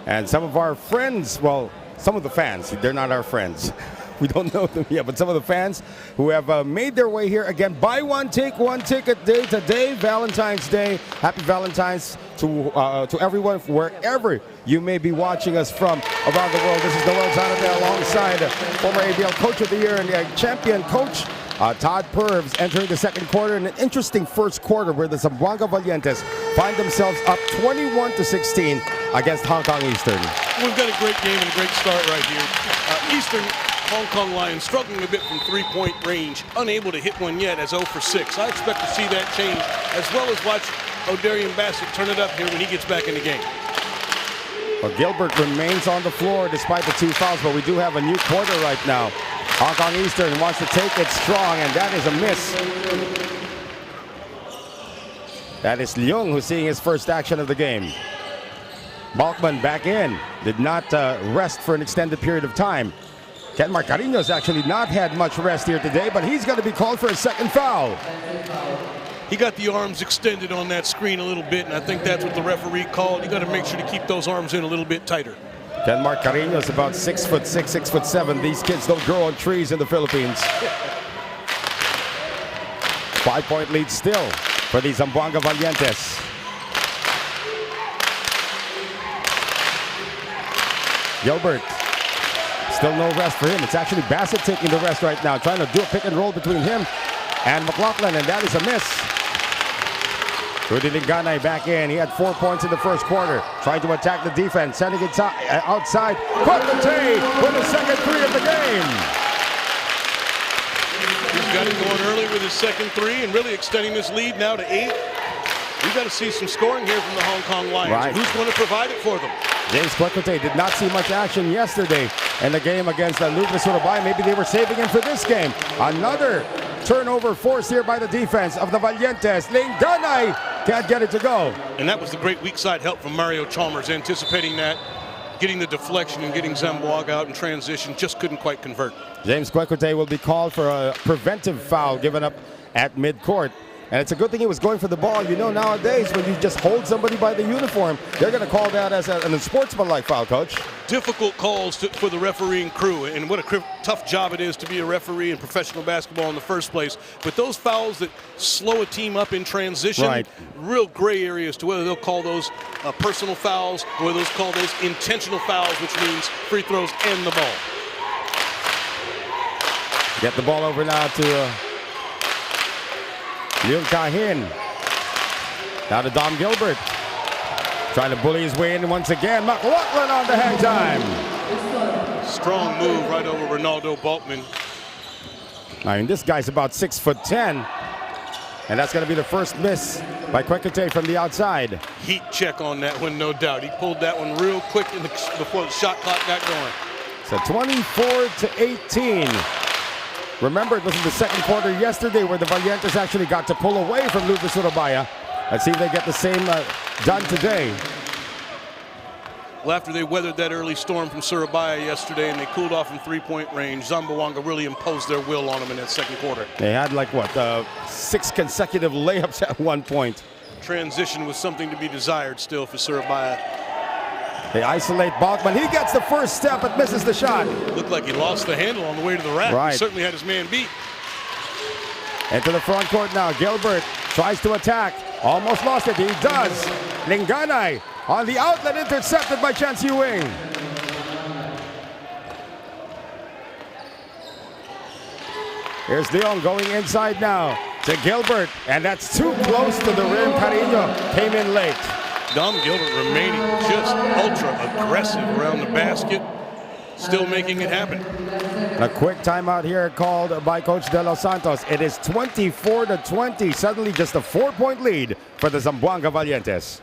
And some of our friends, well, some of the fans, they're not our friends. We don't know them yet, but some of the fans who have made their way here. Again, buy one, take one ticket day today, Valentine's Day. Happy Valentine's to everyone, wherever you may be watching us from around the world. This is Noel Zanabel alongside former ABL Coach of the Year and champion coach Todd Purves entering the second quarter. In an interesting first quarter where the Zamboanga Valientes find themselves up 21-16 against Hong Kong Eastern. We've got a great game and a great start right here. Eastern Hong Kong Lions struggling a bit from three-point range, unable to hit one yet as 0 for 6. I expect to see that change, as well as watch O'Darian Bassett turn it up here when he gets back in the game. Well, Gilbert remains on the floor despite the 2 fouls, but we do have a new quarter right now. Hong Kong Eastern wants to take it strong, and that is a miss. That is Leung who's seeing his first action of the game. Balkman back in, did not rest for an extended period of time. Ken Marcarino's actually not had much rest here today, but he's going to be called for a second foul. He got the arms extended on that screen a little bit, and I think that's what the referee called. You got to make sure to keep those arms in a little bit tighter. Ken Marcarino's about 6'6", 6'7". These kids don't grow on trees in the Philippines. 5-point lead still for the Zamboanga Valientes. Gilbert. Still no rest for him. It's actually Bassett taking the rest right now, trying to do a pick and roll between him and McLaughlin, and that is a miss. Rudy Linganay back in. He had 4 points in the first quarter, trying to attack the defense, sending it outside. Quatate with the second three of the game. He's got it going early with his second three and really extending this lead now to 8. We've got to see some scoring here from the Hong Kong Lions. Right. Who's going to provide it for them? James Quatate did not see much action yesterday in the game against Lucas Surabaya. Maybe they were saving him for this game. Another turnover forced here by the defense of the Valientes. Linganay can't get it to go. And that was the great weak side help from Mario Chalmers, anticipating that, getting the deflection and getting Zamboanga out in transition, just couldn't quite convert. James Quatate will be called for a preventive foul given up at midcourt. And it's a good thing he was going for the ball. You know, nowadays, when you just hold somebody by the uniform, they're going to call that as an unsportsmanlike foul, Coach. Difficult calls for the refereeing crew, and what a tough job it is to be a referee in professional basketball in the first place. But those fouls that slow a team up in transition, right. Real gray areas to whether they'll call those personal fouls or whether they'll call those intentional fouls, which means free throws and the ball. Get the ball over now to Leung Kahin. Now to Dom Gilbert. Trying to bully his way in once again. McLaughlin on the hang time. Strong move right over Ronaldo Balkman. I mean, this guy's about 6'10", and that's going to be the first miss by Quatate from the outside. Heat check on that one, no doubt. He pulled that one real quick before the shot clock got going. So 24-18. Remember, it was in the second quarter yesterday where the Valientes actually got to pull away from Lucas Surabaya. Let's see if they get the same done today. Well, after they weathered that early storm from Surabaya yesterday and they cooled off from three-point range, Zamboanga really imposed their will on them in that second quarter. They had like, what, 6 consecutive layups at one point. Transition was something to be desired still for Surabaya. They isolate Balkman. He gets the first step but misses the shot. Looked like he lost the handle on the way to the rack. Right. He certainly had his man beat. Into the front court now. Gilbert tries to attack. Almost lost it. He does. Linganay on the outlet, intercepted by Chan Si-Wing. Here's Leung going inside now to Gilbert, and that's too close to the rim. Carino came in late. Dom Gilbert remaining just ultra aggressive around the basket, still making it happen. A quick timeout here called by Coach De Los Santos. It is 24-20. Suddenly just a 4-point lead for the Zamboanga Valientes.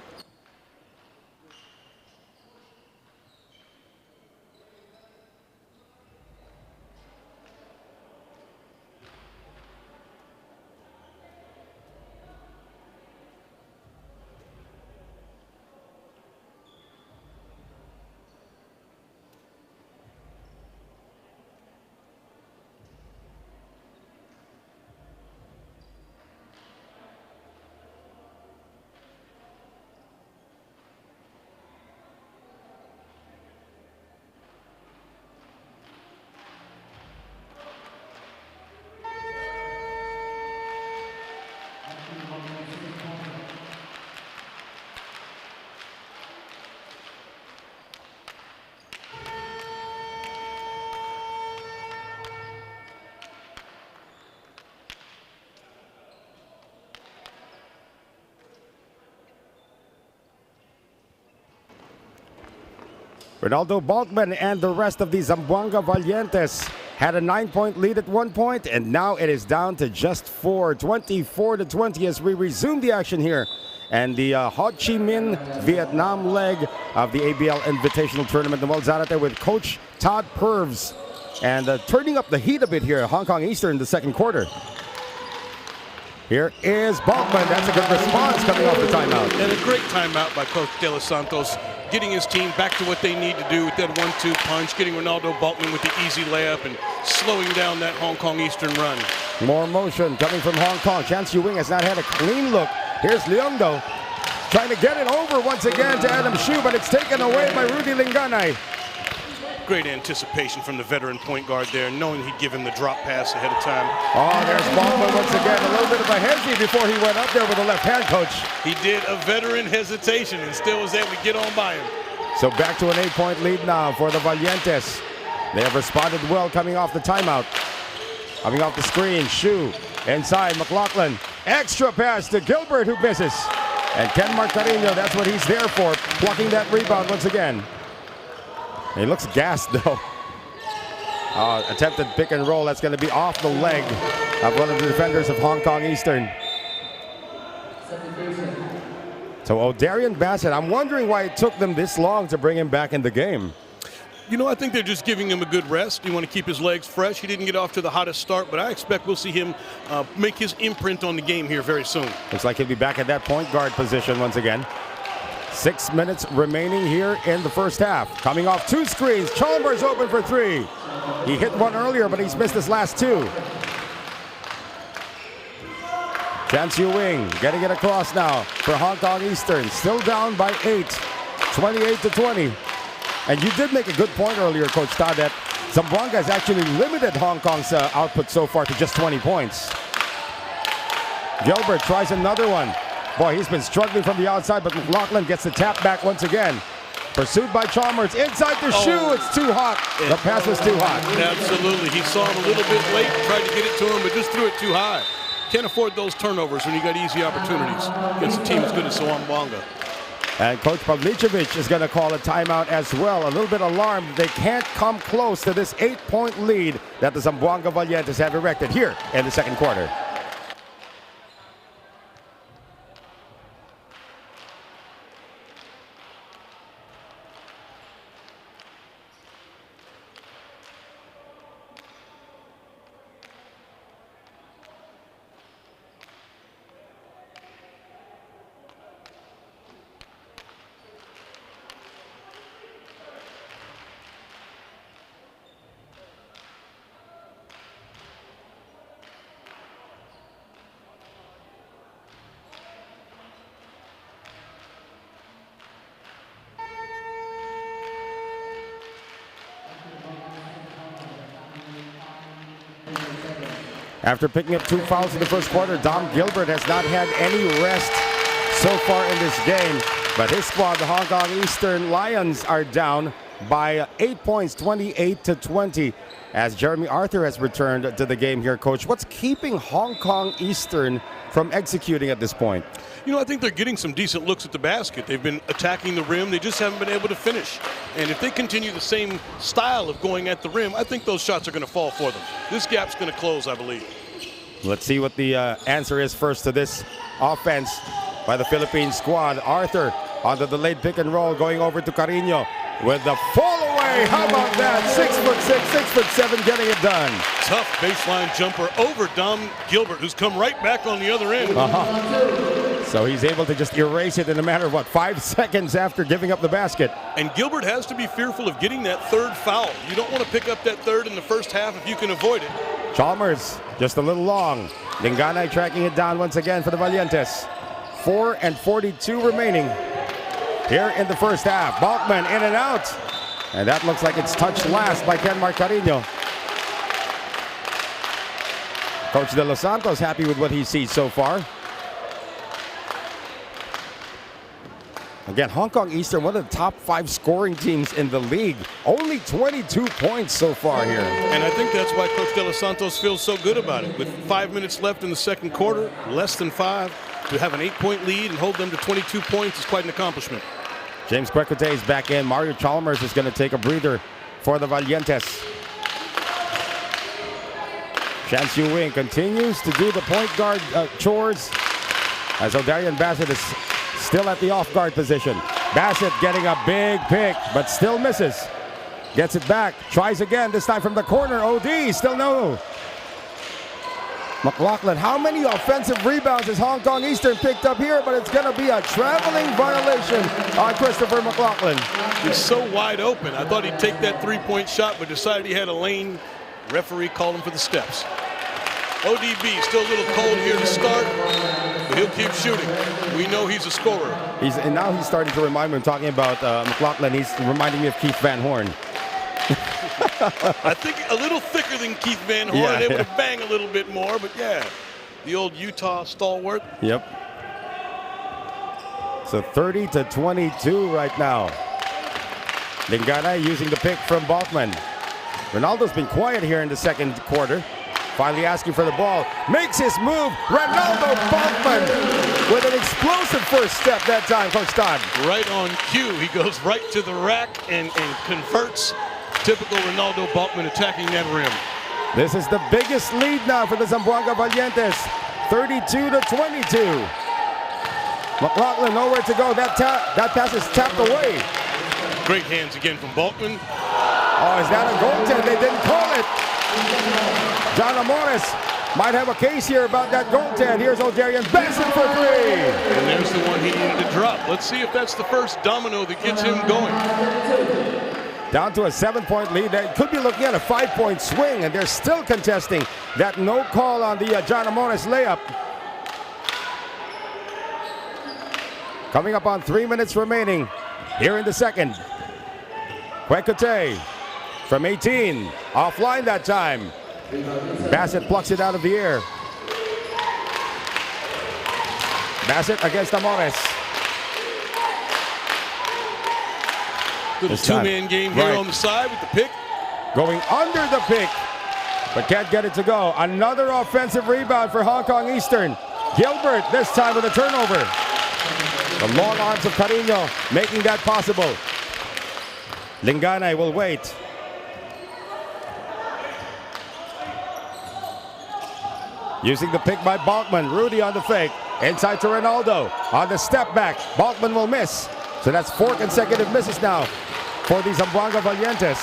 Ronaldo Balkman and the rest of the Zamboanga Valientes had a 9-point lead at one point, and now it is down to just 4, 24-20 as we resume the action here. And the Ho Chi Minh Vietnam leg of the ABL Invitational Tournament. Noel Zarate with Coach Todd Purves. And turning up the heat a bit here, Hong Kong Eastern in the second quarter. Here is Balkman. That's a good response coming off the timeout. And a great timeout by Coach De Los Santos, getting his team back to what they need to do with that 1-2 punch, getting Ronaldo Balkman with the easy layup and slowing down that Hong Kong Eastern run. More motion coming from Hong Kong. Chance Yu Wing has not had a clean look. Here's Leongdo trying to get it over once again to Adam Hsu, but it's taken away by Rudy Linganay. Great anticipation from the veteran point guard there, knowing he'd give him the drop pass ahead of time. Oh, there's Balkman once again. A little bit of a hezzy before he went up there with the left hand, Coach. He did a veteran hesitation and still was able to get on by him. So back to an 8-point lead now for the Valientes. They have responded well coming off the timeout. Coming off the screen, Hsu inside, McLaughlin. Extra pass to Gilbert who misses. And Ken Marcarino, that's what he's there for, plucking that rebound once again. He looks gassed though. Attempted pick and roll, that's going to be off the leg of one of the defenders of Hong Kong Eastern. So O'Darian Bassett, I'm wondering why it took them this long to bring him back in the game. You know, I think they're just giving him a good rest. You want to keep his legs fresh. He didn't get off to the hottest start, but I expect we'll see him make his imprint on the game here very soon. Looks like he'll be back at that point guard position once again. 6 minutes remaining here in the first half. Coming off 2 screens, Chalmers open for 3. He hit one earlier, but he's missed his last 2. Chance Yu Wing getting it across now for Hong Kong Eastern. Still down by 8, 28-20. And you did make a good point earlier, Coach Todd, that Zamboanga has actually limited Hong Kong's output so far to just 20 points. Gilbert tries another one. Boy, he's been struggling from the outside, but McLaughlin gets the tap back once again. Pursued by Chalmers, inside the Hsu, it's too hot. The pass was too hot. Absolutely, he saw him a little bit late, tried to get it to him, but just threw it too high. Can't afford those turnovers when you got easy opportunities against a team as good as Zamboanga. And Coach Pavlicevic is going to call a timeout as well. A little bit alarmed they can't come close to this 8-point lead that the Zamboanga Valientes have erected here in the second quarter. After picking up 2 fouls in the first quarter, Dom Gilbert has not had any rest so far in this game. But his squad, the Hong Kong Eastern Lions, are down by 8 points, 28-20, as Jeremy Arthur has returned to the game here. Coach, what's keeping Hong Kong Eastern from executing at this point? You know, I think they're getting some decent looks at the basket. They've been attacking the rim. They just haven't been able to finish. And if they continue the same style of going at the rim, I think those shots are going to fall for them. This gap's going to close, I believe. Let's see what the answer is first to this offense by the Philippine squad. Arthur onto the late pick and roll, going over to Carino with the fall away. How about that? 6'6", 6'7", getting it done. Tough baseline jumper over Dom Gilbert, who's come right back on the other end. So he's able to just erase it in a matter of, what, 5 seconds after giving up the basket. And Gilbert has to be fearful of getting that third foul. You don't want to pick up that third in the first half if you can avoid it. Chalmers just a little long. Linganay tracking it down once again for the Valientes. 4:42 remaining here in the first half. Balkman in and out. And that looks like it's touched last by Ken Marcarino. Coach De Los Santos happy with what he sees so far. Again, Hong Kong Eastern, one of the top 5 scoring teams in the league. Only 22 points so far here. And I think that's why Coach De Los Santos feels so good about it. With 5 minutes left in the second quarter, less than 5, to have an 8-point lead and hold them to 22 points is quite an accomplishment. James Kwekute is back in. Mario Chalmers is going to take a breather for the Valientes. Chan Siu Wing continues to do the point guard chores as O'Darian Bassett is still at the off guard position. Bassett getting a big pick, but still misses. Gets it back, tries again, this time from the corner. OD, still no. McLaughlin, how many offensive rebounds has Hong Kong Eastern picked up here? But it's going to be a traveling violation on Christopher McLaughlin. He's so wide open. I thought he'd take that three-point shot, but decided he had a lane. Referee called him for the steps. ODB still a little cold here to start, but he'll keep shooting. We know he's a scorer. And now he's starting to remind me, talking about McLaughlin, he's reminding me of Keith Van Horn. I think a little thicker than Keith Van Horn, able to bang a little bit more, but yeah, the old Utah stalwart. Yep. So 30-22 right now. Lingana using the pick from Balkman. Ronaldo's been quiet here in the second quarter. Finally asking for the ball. Makes his move. Ronaldo Balkman with an explosive first step that time, Coach Todd. Right on cue. He goes right to the rack and converts. Typical Ronaldo Balkman attacking that rim. This is the biggest lead now for the Zamboanga Valientes. 32-22. McLaughlin nowhere to go. That pass is tapped away. Great hands again from Balkman. Oh, is that a goaltend? They didn't call it. John Amores might have a case here about that goaltend. Here's O'Darian Bassett for three. And there's the one he needed to drop. Let's see if that's the first domino that gets him going. Down to a 7-point lead. They could be looking at a 5-point swing, and they're still contesting that no call on the John Amores layup. Coming up on 3 minutes remaining here in the second. Kwekute from 18, offline that time. Bassett plucks it out of the air. Bassett against Amores. Little two-man game here on the side with the pick. Going under the pick, but can't get it to go. Another offensive rebound for Hong Kong Eastern. Gilbert this time with a turnover. The long arms of Carino making that possible. Lingana will wait. Using the pick by Balkman. Rudy on the fake. Inside to Ronaldo. On the step back. Balkman will miss. So that's 4 consecutive misses now for the Zamboanga Valientes.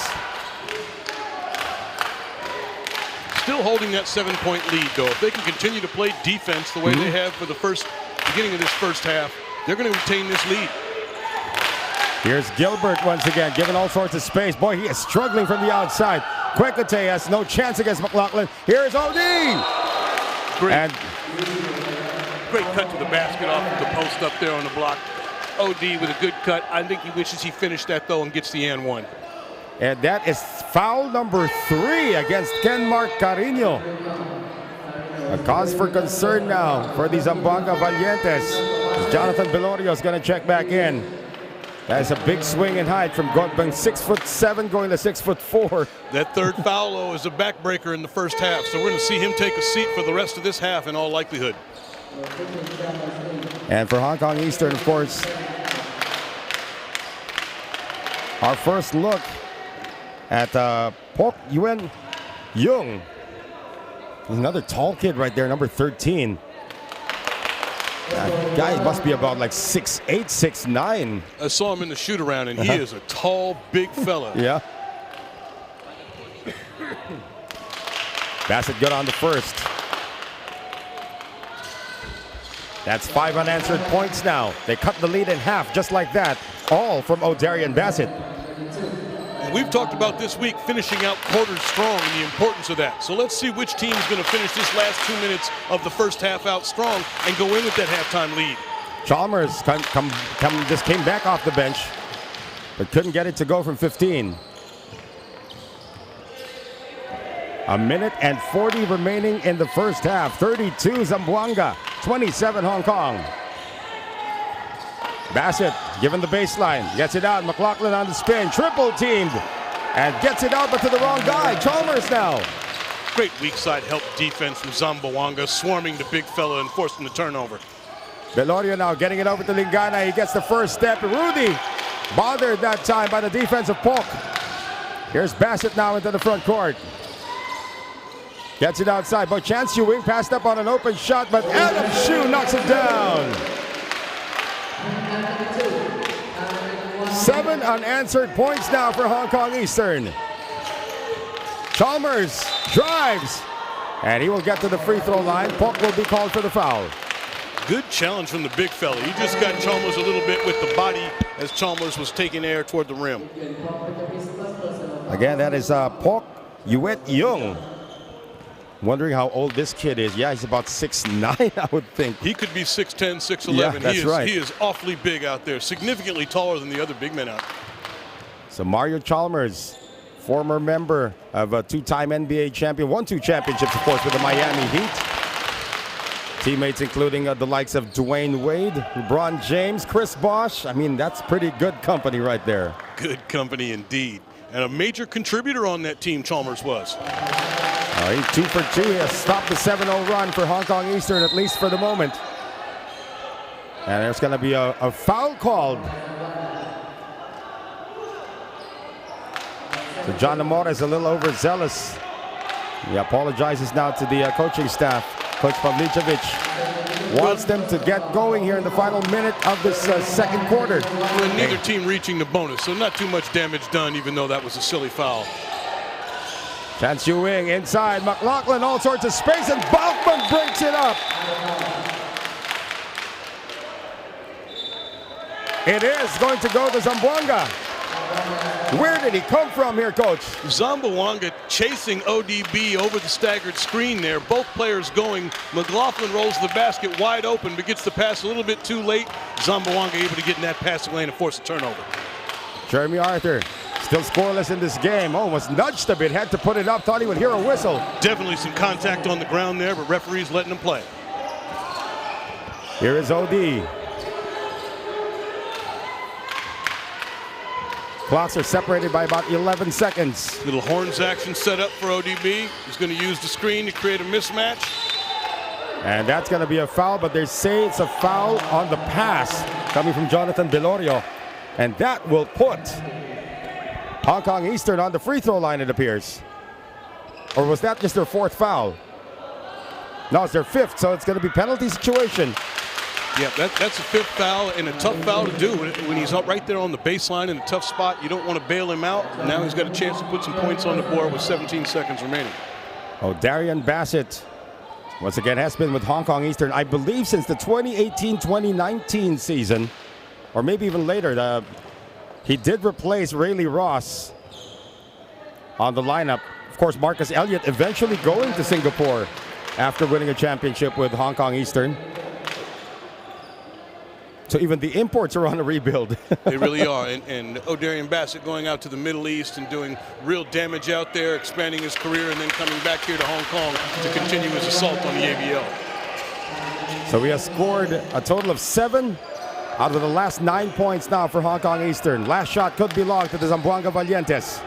Still holding that 7-point lead, though. If they can continue to play defense the way they have for the beginning of this first half, they're going to retain this lead. Here's Gilbert once again, given all sorts of space. Boy, he is struggling from the outside. Kwekute has no chance against McLaughlin. Here's OD. Great cut to the basket off of the post up there on the block. OD with a good cut. I think he wishes he finished that, though, and gets the and one. And that is foul number 3 against Kenmark Carino. A cause for concern now for the Zamboanga Valientes. Jonathan Belorio is going to check back in. That's a big swing in height from going 6'7" going to 6'4". That third foul is a backbreaker in the first half, so we're going to see him take a seat for the rest of this half in all likelihood. And for Hong Kong Eastern, of course, our first look at Pok Yuen Jung. Another tall kid right there, number 13. That guy must be about like 6'8", 6'9". I saw him in the shoot-around, and he is a tall, big fella. Yeah. Bassett good on the first. That's 5 unanswered points now. They cut the lead in half just like that. All from O'Darian Bassett. We've talked about this week finishing out quarters strong and the importance of that. So let's see which team is going to finish this last 2 minutes of the first half out strong and go in with that halftime lead. Chalmers just came back off the bench, but couldn't get it to go from 15. A minute and 40 remaining in the first half. 32 Zamboanga, 27 Hong Kong. Bassett given the baseline, gets it out. McLaughlin on the spin, triple teamed, and gets it out, but to the wrong guy. Chalmers now. Great weak side help defense from Zamboanga, swarming the big fella and forcing the turnover. Belorio now getting it over to Lingana. He gets the first step. Rudy Bothered that time by the defensive poke. Here's Bassett now into the front court. Gets it outside, but Chance Ewing passed up on an open shot, but Adam Shue knocks it down. 7 unanswered points now for Hong Kong Eastern. Chalmers drives, and he will get to the free throw line. Poke will be called for the foul. Good challenge from the big fella. He just got Chalmers a little bit with the body as Chalmers was taking air toward the rim. Again, that is Poke Yuet Young. Wondering how old this kid is. Yeah, he's about 6'9", I would think. He could be 6'10", 6'11". Yeah, that's right. He is awfully big out there, significantly taller than the other big men out there. So Mario Chalmers, former member of a 2-time NBA champion, won 2 championships, of course, with the Miami Heat. Teammates including the likes of Dwayne Wade, LeBron James, Chris Bosh. I mean, that's pretty good company right there. Good company indeed. And a major contributor on that team, Chalmers was. He's 2 for 2. He has stopped the 7-0 run for Hong Kong Eastern, at least for the moment. And there's going to be a foul called. So John Amora is a little overzealous. He apologizes now to the coaching staff. Coach Pavlicevic wants them to get going here in the final minute of this second quarter. Well, neither team reaching the bonus, so not too much damage done, even though that was a silly foul. Chance Ewing inside. McLaughlin, all sorts of space, and Bauchman breaks it up. It is going to go to Zamboanga. Where did he come from here, Coach? Zamboanga chasing ODB over the staggered screen there. Both players going. McLaughlin rolls the basket wide open, but gets the pass a little bit too late. Zamboanga able to get in that passing lane and force a turnover. Jeremy Arthur still scoreless in this game. Almost nudged a bit, had to put it up, thought he would hear a whistle. Definitely some contact on the ground there, but referees letting him play. Here is OD. Clocks are separated by about 11 seconds. Little horns action set up for ODB. He's going to use the screen to create a mismatch. And that's going to be a foul, but they say it's a foul on the pass coming from Jonathan Belorio. And that will put Hong Kong Eastern on the free throw line, it appears. Or was that just their 4th foul? No, it's their 5th, so it's going to be penalty situation. Yeah, that's a 5th foul, and a tough foul to do when he's up right there on the baseline in a tough spot. You don't want to bail him out. Now he's got a chance to put some points on the board with 17 seconds remaining. Oh, Darian Bassett, once again, has been with Hong Kong Eastern, I believe, since the 2018-2019 season, or maybe even later. He did replace Rayleigh Ross on the lineup. Of course, Marcus Elliott eventually going to Singapore after winning a championship with Hong Kong Eastern. So even the imports are on a rebuild. They really are. And O'Darian Bassett going out to the Middle East and doing real damage out there, expanding his career, and then coming back here to Hong Kong to continue his assault on the ABL. So we have scored a total of 7 out of the last 9 points now for Hong Kong Eastern. Last shot could belong to the Zamboanga Valientes.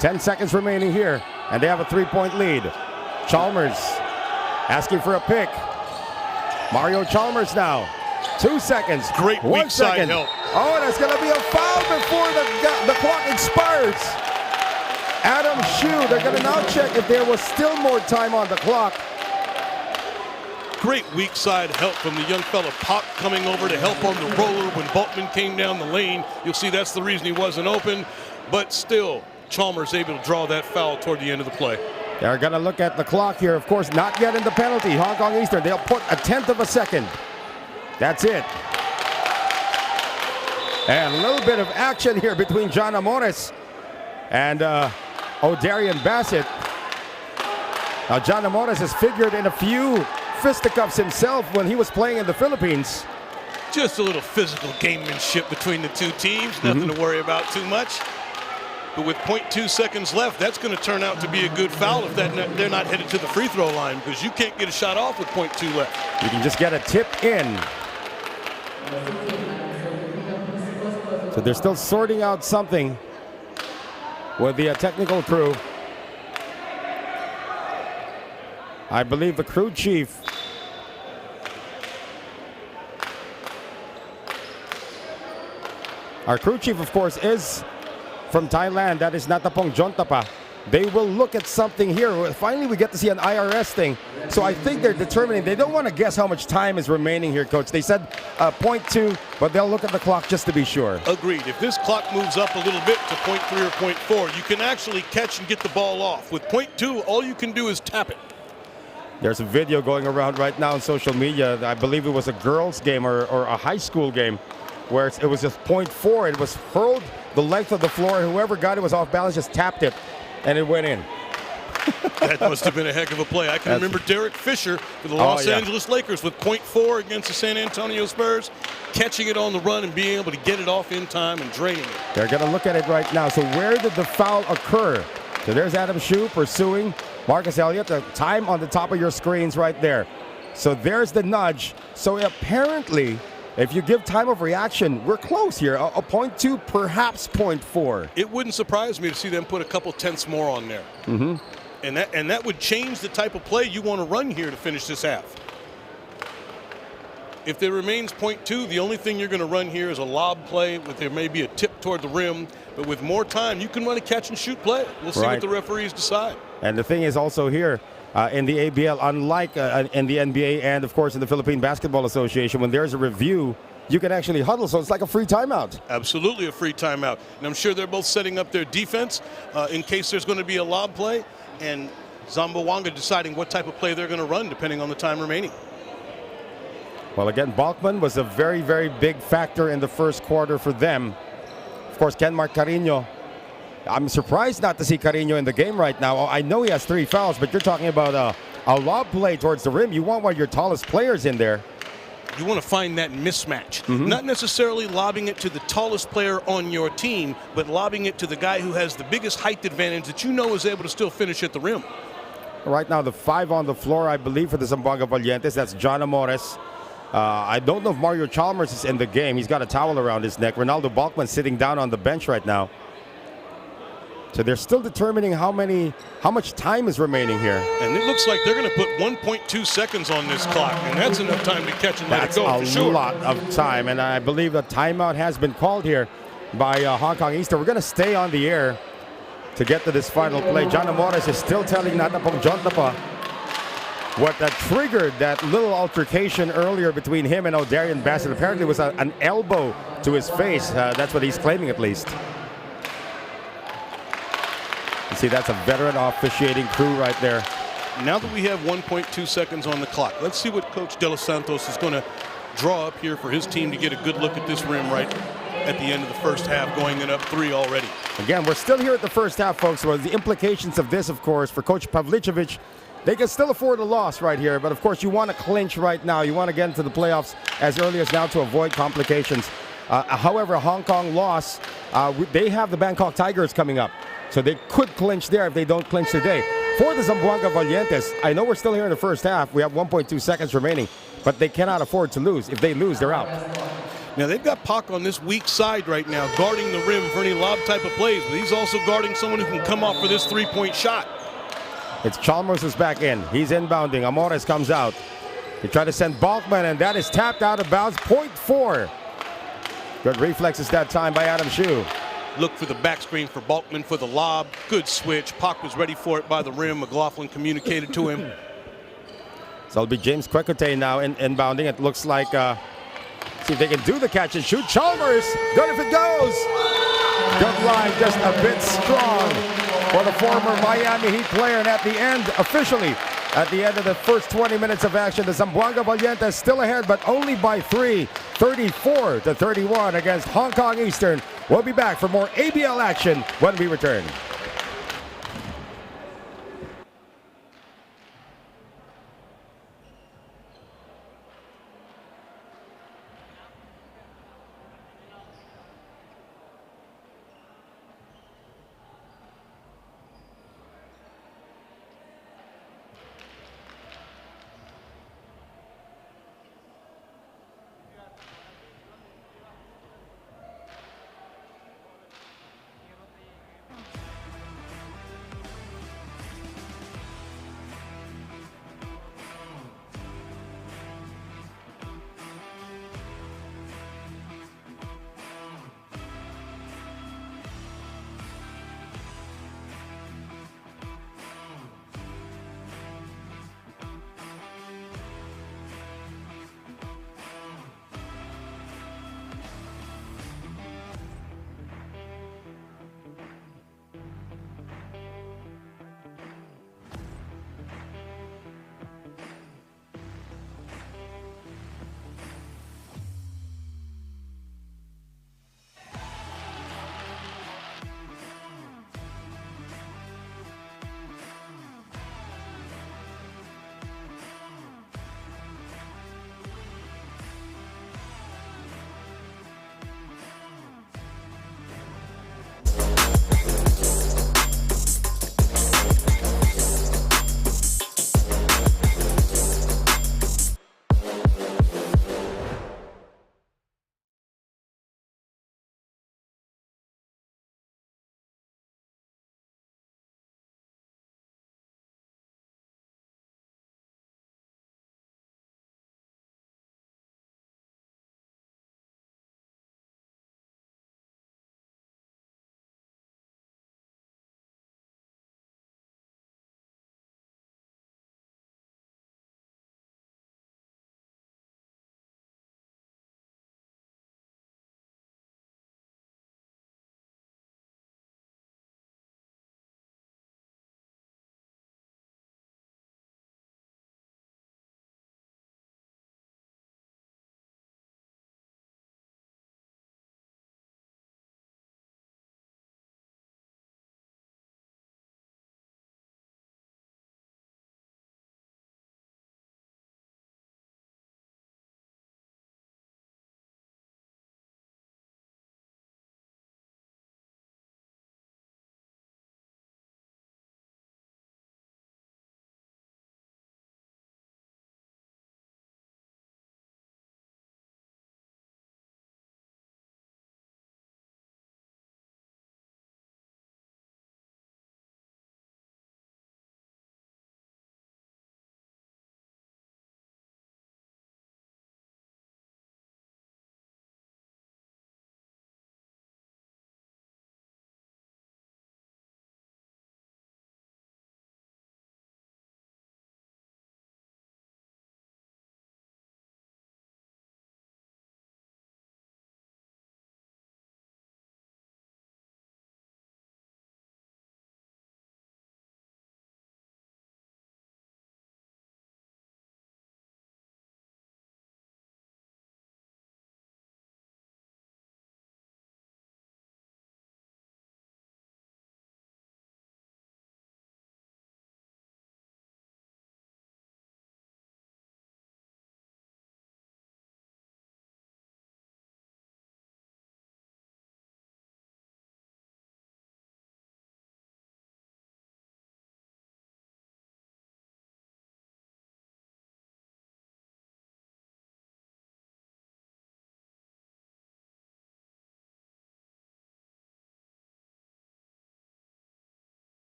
10 seconds remaining here, and they have a 3-point lead. Chalmers asking for a pick. Mario Chalmers now. 2 seconds. Great weak side help. Oh, that's going to be a foul before the clock expires. Adam Shue, they're going to now check if there was still more time on the clock. Great weak side help from the young fella. Pop coming over to help on the roller when Bultman came down the lane. You'll see that's the reason he wasn't open. But still, Chalmers able to draw that foul toward the end of the play. They're going to look at the clock here. Of course, not yet in the penalty. Hong Kong Eastern, they'll put a 1/10 of a second. That's it. And a little bit of action here between John Amores and O'Darian Bassett. Now, John Amores has figured in a few fisticuffs himself when he was playing in the Philippines. Just a little physical gamemanship between the two teams. Nothing to worry about too much. But with 0.2 seconds left, that's going to turn out to be a good foul if they're not headed to the free throw line, because you can't get a shot off with 0.2 left. You can just get a tip in. So they're still sorting out something with the technical crew. I believe the crew chief Our crew chief, of course, is from Thailand. That is Natapong Jontapa. They will look at something here. Finally, we get to see an IRS thing. So I think they're determining. They don't want to guess how much time is remaining here, Coach. They said 0.2, but they'll look at the clock just to be sure. Agreed. If this clock moves up a little bit to 0.3 or 0.4, you can actually catch and get the ball off. With 0.2, all you can do is tap it. There's a video going around right now on social media. I believe it was a girls' game or a high school game where it was just 0.4. It was hurled the length of the floor, and whoever got it was off balance, just tapped it. And it went in. That must have been a heck of a play. I can remember Derek Fisher for the Los Angeles Lakers with 0.4 against the San Antonio Spurs, catching it on the run and being able to get it off in time and draining it. They're going to look at it right now. So where did the foul occur? So there's Adam Shue pursuing Marcus Elliott. The time on the top of your screens right there. So there's the nudge. So apparently, if you give time of reaction, we're close here. A 0.2, perhaps 0.4. It wouldn't surprise me to see them put a couple tenths more on there. Mm-hmm. And that would change the type of play you want to run here to finish this half. If there remains 0.2, the only thing you're going to run here is a lob play with there may be a tip toward the rim. But with more time, you can run a catch and shoot play. We'll see what the referees decide. And the thing is also here, in the ABL, unlike in the NBA and, of course, in the Philippine Basketball Association, when there's a review, you can actually huddle, so it's like a free timeout. Absolutely a free timeout. And I'm sure they're both setting up their defense in case there's going to be a lob play, and Zamboanga deciding what type of play they're going to run depending on the time remaining. Well, again, Balkman was a very, very big factor in the first quarter for them. Of course, Kenmark Carino. I'm surprised not to see Carino in the game right now. I know he has 3 fouls, but you're talking about a lob play towards the rim. You want one of your tallest players in there. You want to find that mismatch. Mm-hmm. Not necessarily lobbing it to the tallest player on your team, but lobbing it to the guy who has the biggest height advantage that you know is able to still finish at the rim. Right now, the 5 on the floor, I believe, for the Zamboanga Valientes. That's John Amores. I don't know if Mario Chalmers is in the game. He's got a towel around his neck. Ronaldo Balkman sitting down on the bench right now. So they're still determining how much time is remaining here. And it looks like they're going to put 1.2 seconds on this clock, and that's enough time to catch and let it go for sure. That's a lot of time, and I believe a timeout has been called here by Hong Kong Eastern. We're going to stay on the air to get to this final play. John Amores is still telling Natapong Jontapa what triggered that little altercation earlier between him and O'Darian Bassett. Apparently it was an elbow to his face. That's what he's claiming, at least. You see, that's a veteran officiating crew right there. Now that we have 1.2 seconds on the clock, let's see what Coach De Los Santos is going to draw up here for his team to get a good look at this rim right at the end of the first half, going in up 3 already. Again, we're still here at the first half, folks. Well, the implications of this, of course, for Coach Pavlicevic, they can still afford a loss right here. But, of course, you want to clinch right now. You want to get into the playoffs as early as now to avoid complications. However, a Hong Kong loss, they have the Bangkok Tigers coming up. So they could clinch there if they don't clinch today. For the Zamboanga Valientes, I know we're still here in the first half. We have 1.2 seconds remaining, but they cannot afford to lose. If they lose, they're out. Now, they've got Pac on this weak side right now, guarding the rim for any lob type of plays, but he's also guarding someone who can come off for this 3-point shot. It's Chalmers who's back in. He's inbounding. Amores comes out. They try to send Balkman, and that is tapped out of bounds. 0.4. Good reflexes that time by Adam Shue. Look for the back screen for Balkman for the lob. Good switch. Pac was ready for it by the rim. McLaughlin communicated to him. So it'll be James Kwekote now inbounding. It looks like, see if they can do the catch and shoot. Chalmers, good if it goes. Good line, just a bit strong for the former Miami Heat player. And at the end, officially, at the end of the first 20 minutes of action, the Zamboanga Valientes still ahead, but only by 3, 34-31 against Hong Kong Eastern. We'll be back for more ABL action when we return.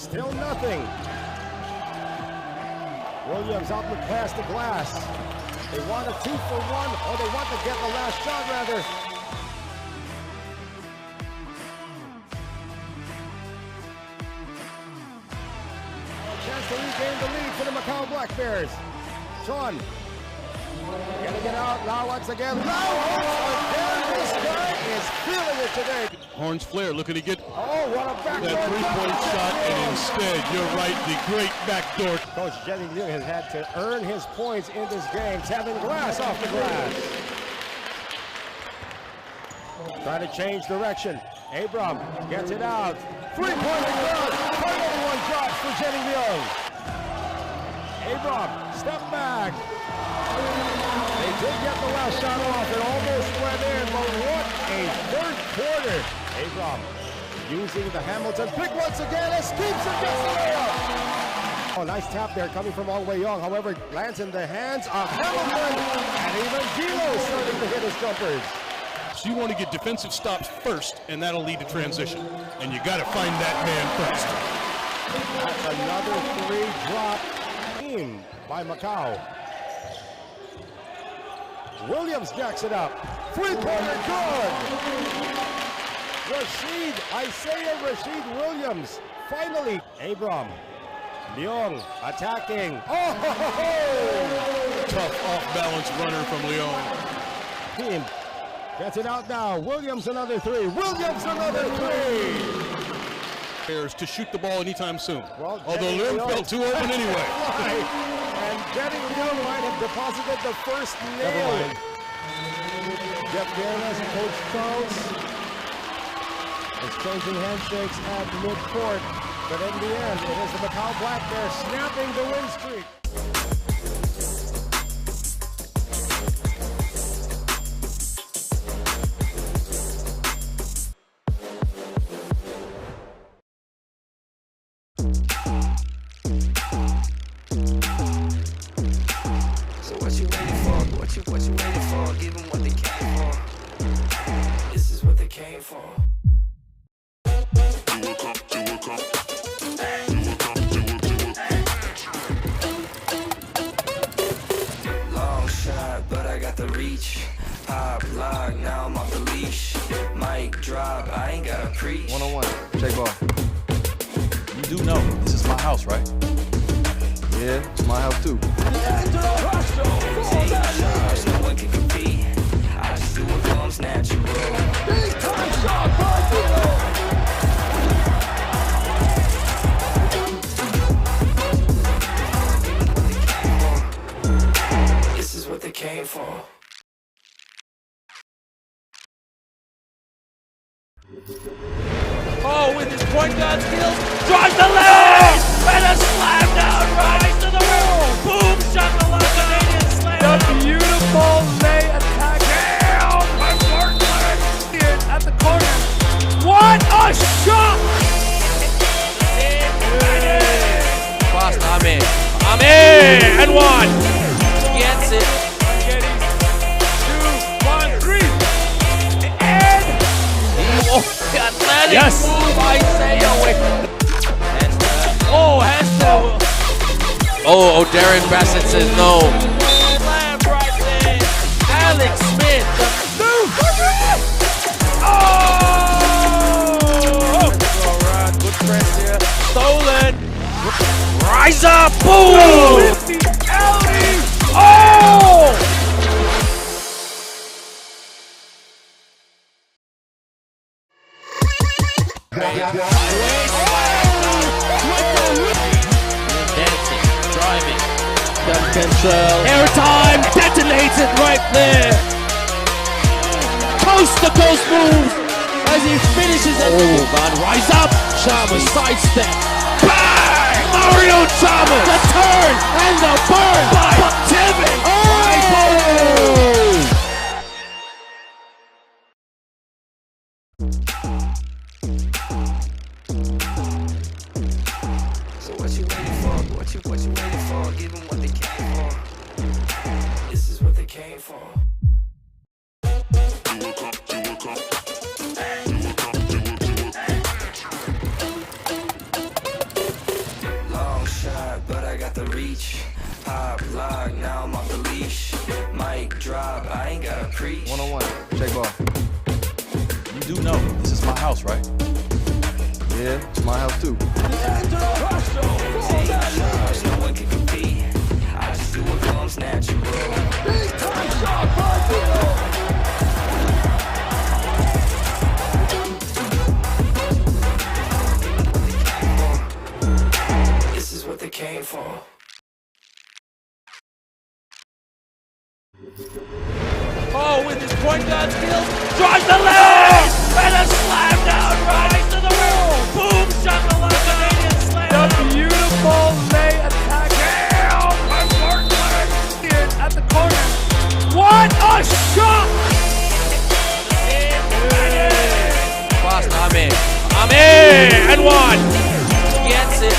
Still nothing. Williams out with past the glass. They want a 2 for 1, or they want to get the last shot rather. A chance to regain the lead for the Macau Black Bears. Sean getting it out now once again. Now this guy is feeling it today. Horns Flair looking to get what a backdoor that three-point shot, and instead, you're right, the great backdoor. Coach Jenny Liu has had to earn his points in this game. Tevin Glass off the glass. Trying to change direction. Abram gets it out. Three-pointer goes. Final one drops for Jenny Liu. Abram, step back. They did get the last shot off. It almost went in, but what a third quarter. Abram using the Hamilton pick once again. Escapes and gets the layup. Oh, nice tap there coming from all the way young. However, lands in the hands of Hamilton. And even Gilo starting to hit his jumpers. So you want to get defensive stops first, and that'll lead to transition. And you got to find that man first. That's another three drop in by Macau. Williams jacks it up. Three-pointer good. Rashid Williams. Finally, Abram. Leong attacking. Tough off-balance runner from Leong. Team gets it out now. Williams another three. Williams another three. Bears to shoot the ball anytime soon. Well, although Leong felt too open anyway. And Jenny Leong might have deposited the first nail. Jeff Garris, Coach Charles, exchanging handshakes at midcourt. But in the end, it is the Macau Black Bears snapping the win streak. So what you waiting for? What you waiting for? Give them what they came for. This is what they came for. Long shot, but I got the reach. Hop, lock, now I'm off the leash. Mic drop, I ain't gotta preach. One-on-one, J Ball. You do know this is my house, right? Yeah, it's my house too. Take charge, no one can compete. I just do what comes natural. Big time shot by This is what they came for. Oh, with his point guard skills, drives the lane, and a slam down right to the rim. Boom, shakalaka, Canadian slam. The beautiful lay attack down by Martin at the corner. What a shot! Fast, I'm in, and one. Gets it. 2, 1, 3, and Athletic yes. move by Sayo. oh, has to. Oh, Darren Bassett says no. Slam right there. Alex Smith. Oh! Good press here. Stolen. Rise up. Boom. Oh! Dancing, driving. Control. Airtime detonated right there. Coast to coast move as he finishes it. Oh, man, rise up. Chalmers sidestep. Bang! Mario Chalmers. The turn and the burn by Tevin. So what you waiting for? What you waiting for? Give them what they came for. This is what they came for. reach. Pop, lock, now I'm off the leash. Mic drop, I ain't gotta preach. One-on-one. Shake ball. You do know this is my house, right? Yeah, it's my house too. Take charge, no one can compete. I just do what comes natural. This is what they came for. Oh, with his point guard skills, drives the lane, and a slam down right to the rim. Boom, shakalaka, Canadian slam. The beautiful lay attack. Damn, at the corner. What a shot! Fast, I'm in. And one. Gets it.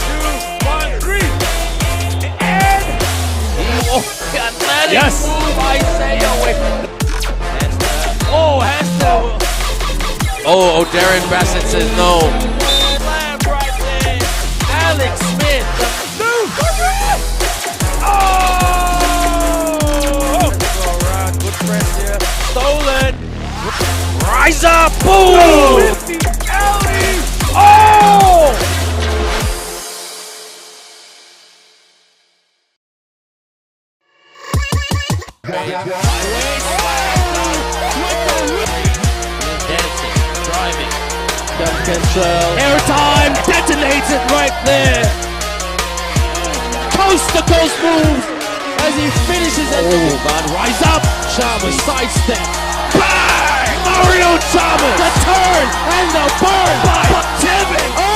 2, 1, 3. And Athletic Yes. move, I say away. has to. Oh, Darren Bassett says no. Slam right there. Alex Smith. Go around, good press here. Stolen. Rise up, boom! 50 alley. Oh! Dancing, driving. Airtime detonates it right there. Coast to coast moves as he finishes it. Oh, man, rise up. Chalmers sidestep. Bang! Mario Chalmers. The turn and the burn by Tibbing. Oh!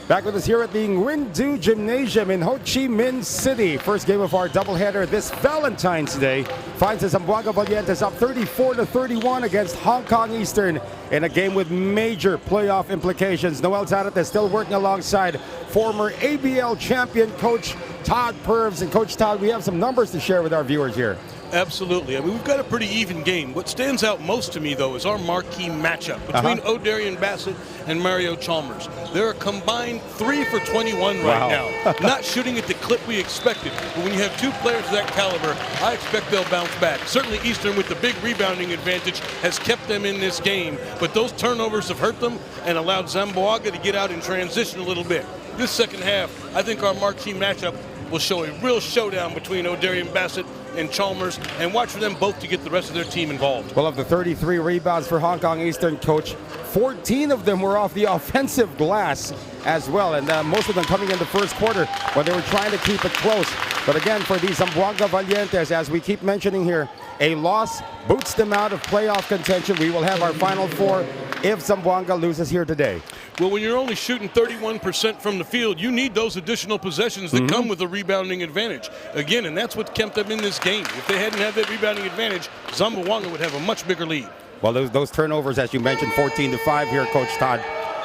Back with us here at the Nguyen Du Gymnasium in Ho Chi Minh City. First game of our doubleheader this Valentine's Day finds the Zamboanga Valientes up 34-31 against Hong Kong Eastern in a game with major playoff implications. Noel Zadat is still working alongside former ABL champion coach Todd Purves. And Coach Todd, we have some numbers to share with our viewers here. Absolutely. I mean, we've got a pretty even game. What stands out most to me, though, is our marquee matchup between O'Darian Bassett and Mario Chalmers. They're a combined 3 for 21 right now. Not shooting at the clip we expected. But when you have two players of that caliber, I expect they'll bounce back. Certainly Eastern, with the big rebounding advantage, has kept them in this game. But those turnovers have hurt them and allowed Zamboanga to get out and transition a little bit. This second half, I think our marquee matchup will show a real showdown between O'Darian Bassett and Chalmers, and watch for them both to get the rest of their team involved. Well, of the 33 rebounds for Hong Kong Eastern, Coach, 14 of them were off the offensive glass as well, and most of them coming in the first quarter when they were trying to keep it close. But again, for the Zamboanga Valientes, as we keep mentioning here, a loss boots them out of playoff contention. We will have our Final Four if Zamboanga loses here today. Well, when you're only shooting 31% from the field, you need those additional possessions that come with a rebounding advantage. Again, and that's what kept them in this game. If they hadn't had that rebounding advantage, Zamboanga would have a much bigger lead. Well, those turnovers, as you mentioned, 14-5 here, Coach Todd.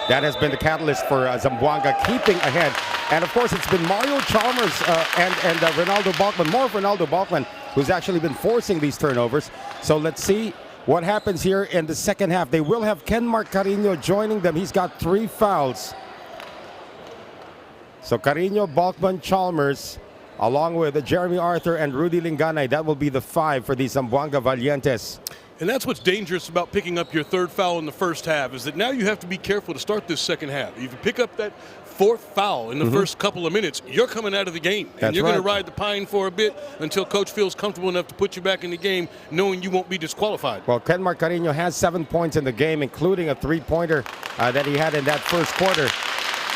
That has been the catalyst for Zamboanga keeping ahead. And, of course, it's been Mario Chalmers and Ronaldo Balkman, more of Ronaldo Balkman, who's actually been forcing these turnovers. So let's see what happens here in the second half. They will have Kenmark Carino joining them. He's got 3 fouls. So Carino, Balkman, Chalmers, along with Jeremy Arthur and Rudy Linganay. That will be the 5 for the Zamboanga Valientes. And that's what's dangerous about picking up your third foul in the first half, is that now you have to be careful to start this second half. If you pick up that 4th foul in the first couple of minutes, you're coming out of the game. And you're going to ride the pine for a bit until coach feels comfortable enough to put you back in the game, knowing you won't be disqualified. Well, Kenmark Carino has 7 points in the game, including a 3-pointer that he had in that first quarter.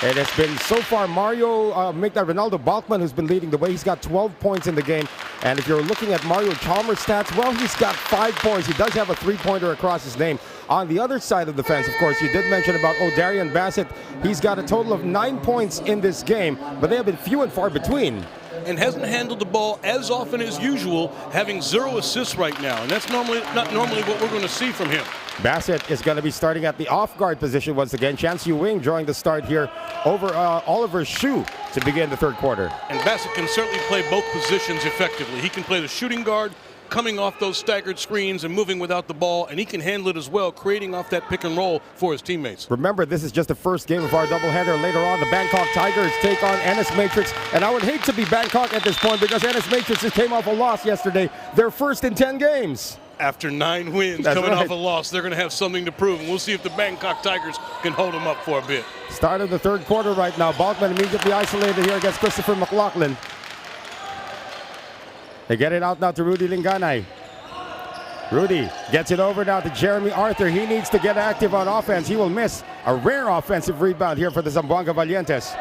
It has been so far Ronaldo Balkman who's been leading the way. He's got 12 points in the game. And if you're looking at Mario Chalmers' stats, well, he's got 5 points. He does have a 3-pointer across his name. On the other side of the fence, of course, you did mention about O'Darian Bassett. He's got a total of 9 points in this game, but they have been few and far between. and hasn't handled the ball as often as usual, having 0 assists right now. And that's not normally what we're going to see from him. Bassett is going to be starting at the off-guard position once again. Chance Yu-Wing drawing the start here over Oliver Shu to begin the third quarter. And Bassett can certainly play both positions effectively. He can play the shooting guard, coming off those staggered screens and moving without the ball, and he can handle it as well, creating off that pick and roll for his teammates. Remember, this is just the first game of our doubleheader. Later on, the Bangkok Tigers take on NS Matrix, and I would hate to be Bangkok at this point because NS Matrix just came off a loss yesterday, their first in 10 games. After 9 wins, That's coming right. off a loss, they're going to have something to prove, and we'll see if the Bangkok Tigers can hold them up for a bit. Start of the third quarter right now. Balkman immediately isolated here against Christopher McLaughlin. They get it out now to Rudy Linganay. Rudy gets it over now to Jeremy Arthur. He needs to get active on offense. He will miss a rare offensive rebound here for the Zamboanga Valientes.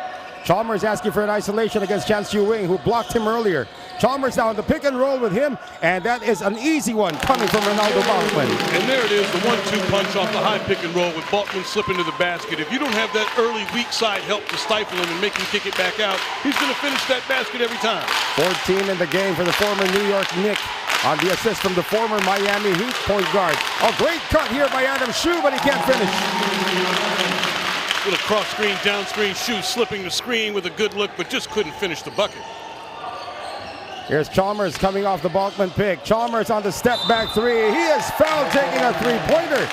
Chalmers asking for an isolation against Chance Yu-Wing, who blocked him earlier. Chalmers now in the pick and roll with him, and that is an easy one coming from Ronaldo Balkman. And there it is, the 1-2 punch off the high pick and roll with Balkman slipping to the basket. If you don't have that early weak side help to stifle him and make him kick it back out, he's going to finish that basket every time. 14 in the game for the former New York Knick on the assist from the former Miami Heat point guard. A great cut here by Adam Shu, but he can't finish. Little cross screen, down screen, Shu slipping the screen with a good look, but just couldn't finish the bucket. Here's Chalmers coming off the Balkman pick. Chalmers on the step back three. He is fouled taking a three-pointer.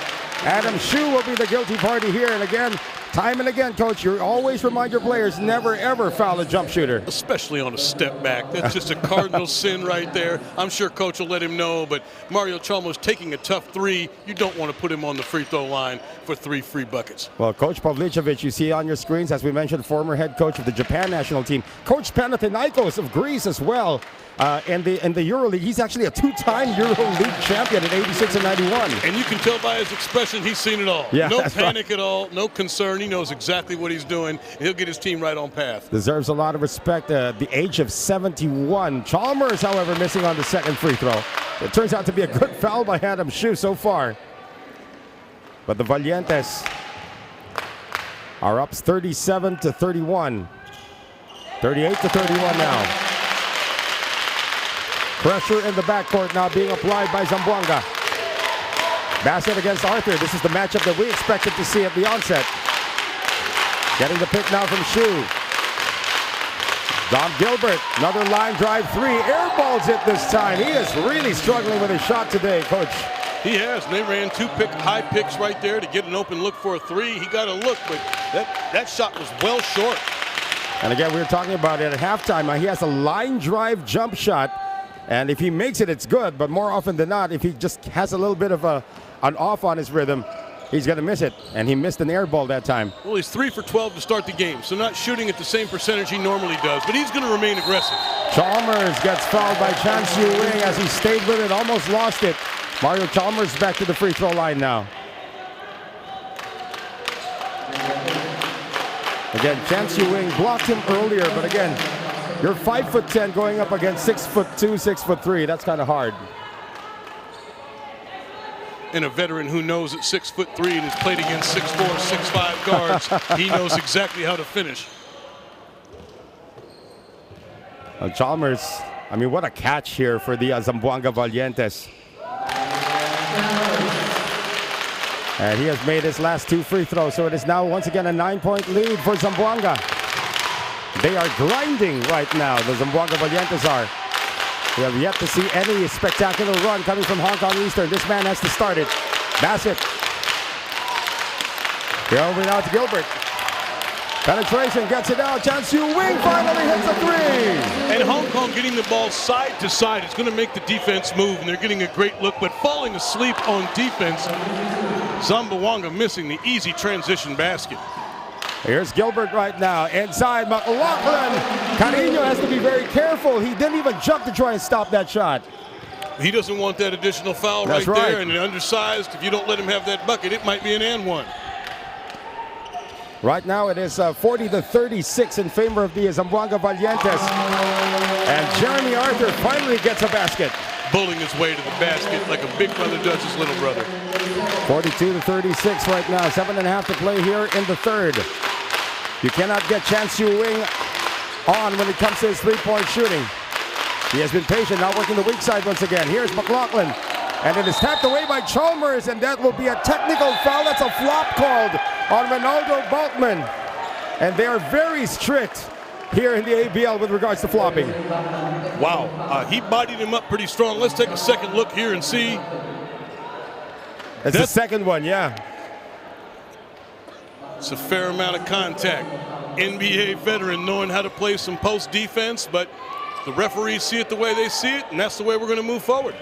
Adam Shu will be the guilty party here. And again, time and again, Coach, you always remind your players never, ever foul a jump shooter. Especially on a step back. That's just a cardinal sin right there. I'm sure Coach will let him know, but Mario Chalmers taking a tough three. You don't want to put him on the free throw line for 3 free buckets. Well, Coach Pavlicevic, you see on your screens, as we mentioned, former head coach of the Japan national team. Coach Panathinaikos of Greece as well. In the EuroLeague, he's actually a 2-time EuroLeague champion in '86 and '91. And you can tell by his expression, he's seen it all. Yeah, no that's panic right. at all, no concern. He knows exactly what he's doing. And he'll get his team right on path. Deserves a lot of respect. The age of 71. Chalmers, however, missing on the second free throw. It turns out to be a good foul by Adam Shu so far. But the Valientes are up 37-31. 38-31 now. Pressure in the backcourt now being applied by Zamboanga. Bassett against Arthur. This is the matchup that we expected to see at the onset. Getting the pick now from Shu. Dom Gilbert, another line drive three. Airballs it this time. He is really struggling with his shot today, Coach. He has, and they ran 2 high picks right there to get an open look for a 3. He got a look, but that shot was well short. And again, we were talking about it at halftime. He has a line drive jump shot. And if he makes it, it's good. But more often than not, if he just has a little bit of an off on his rhythm, he's going to miss it. And he missed an air ball that time. Well, he's 3 for 12 to start the game, so not shooting at the same percentage he normally does. But he's going to remain aggressive. Chalmers gets fouled by Chance Yu-Wing as he stayed with it, almost lost it. Mario Chalmers back to the free throw line now. Again, Chance Yu-Wing blocked him earlier, but again, you're 5'10" going up against 6'2", 6'3". That's kind of hard. And a veteran who knows at 6'3" and has played against 6'4", 6'5" guards, he knows exactly how to finish. Chalmers, I mean, what a catch here for the Zamboanga Valientes. And he has made his last 2 free throws, so it is now once again a 9-point lead for Zamboanga. They are grinding right now, the Zamboanga Valientes are. We have yet to see any spectacular run coming from Hong Kong Eastern. This man has to start it. Bassett. Here over now to Gilbert. Penetration, gets it out. Chance Yu-Wing finally hits a 3. And Hong Kong getting the ball side to side is going to make the defense move, and they're getting a great look, but falling asleep on defense. Zamboanga missing the easy transition basket. Here's Gilbert right now. Inside McLaughlin. Carino has to be very careful. He didn't even jump to try and stop that shot. He doesn't want that additional foul That's right right. there, and undersized, if you don't let him have that bucket, it might be an and one. Right now it is 40-36 in favor of the Zamboanga Valientes. And Jeremy Arthur finally gets a basket. Bullying his way to the basket like a big brother does his little brother. 42-36 right now. 7.5 to play here in the third. You cannot get Chance Yu-Wing on when it comes to his three-point shooting. He has been patient, now working the weak side once again. Here's McLaughlin, and it is tapped away by Chalmers, and that will be a technical foul. That's a flop called on Ronaldo Balkman. And they are very strict here in the ABL with regards to flopping. Wow, he bodied him up pretty strong. Let's take a second look here and see. That's the second one, yeah. It's a fair amount of contact. NBA veteran knowing how to play some post defense, but the referees see it the way they see it, and that's the way we're going to move forward.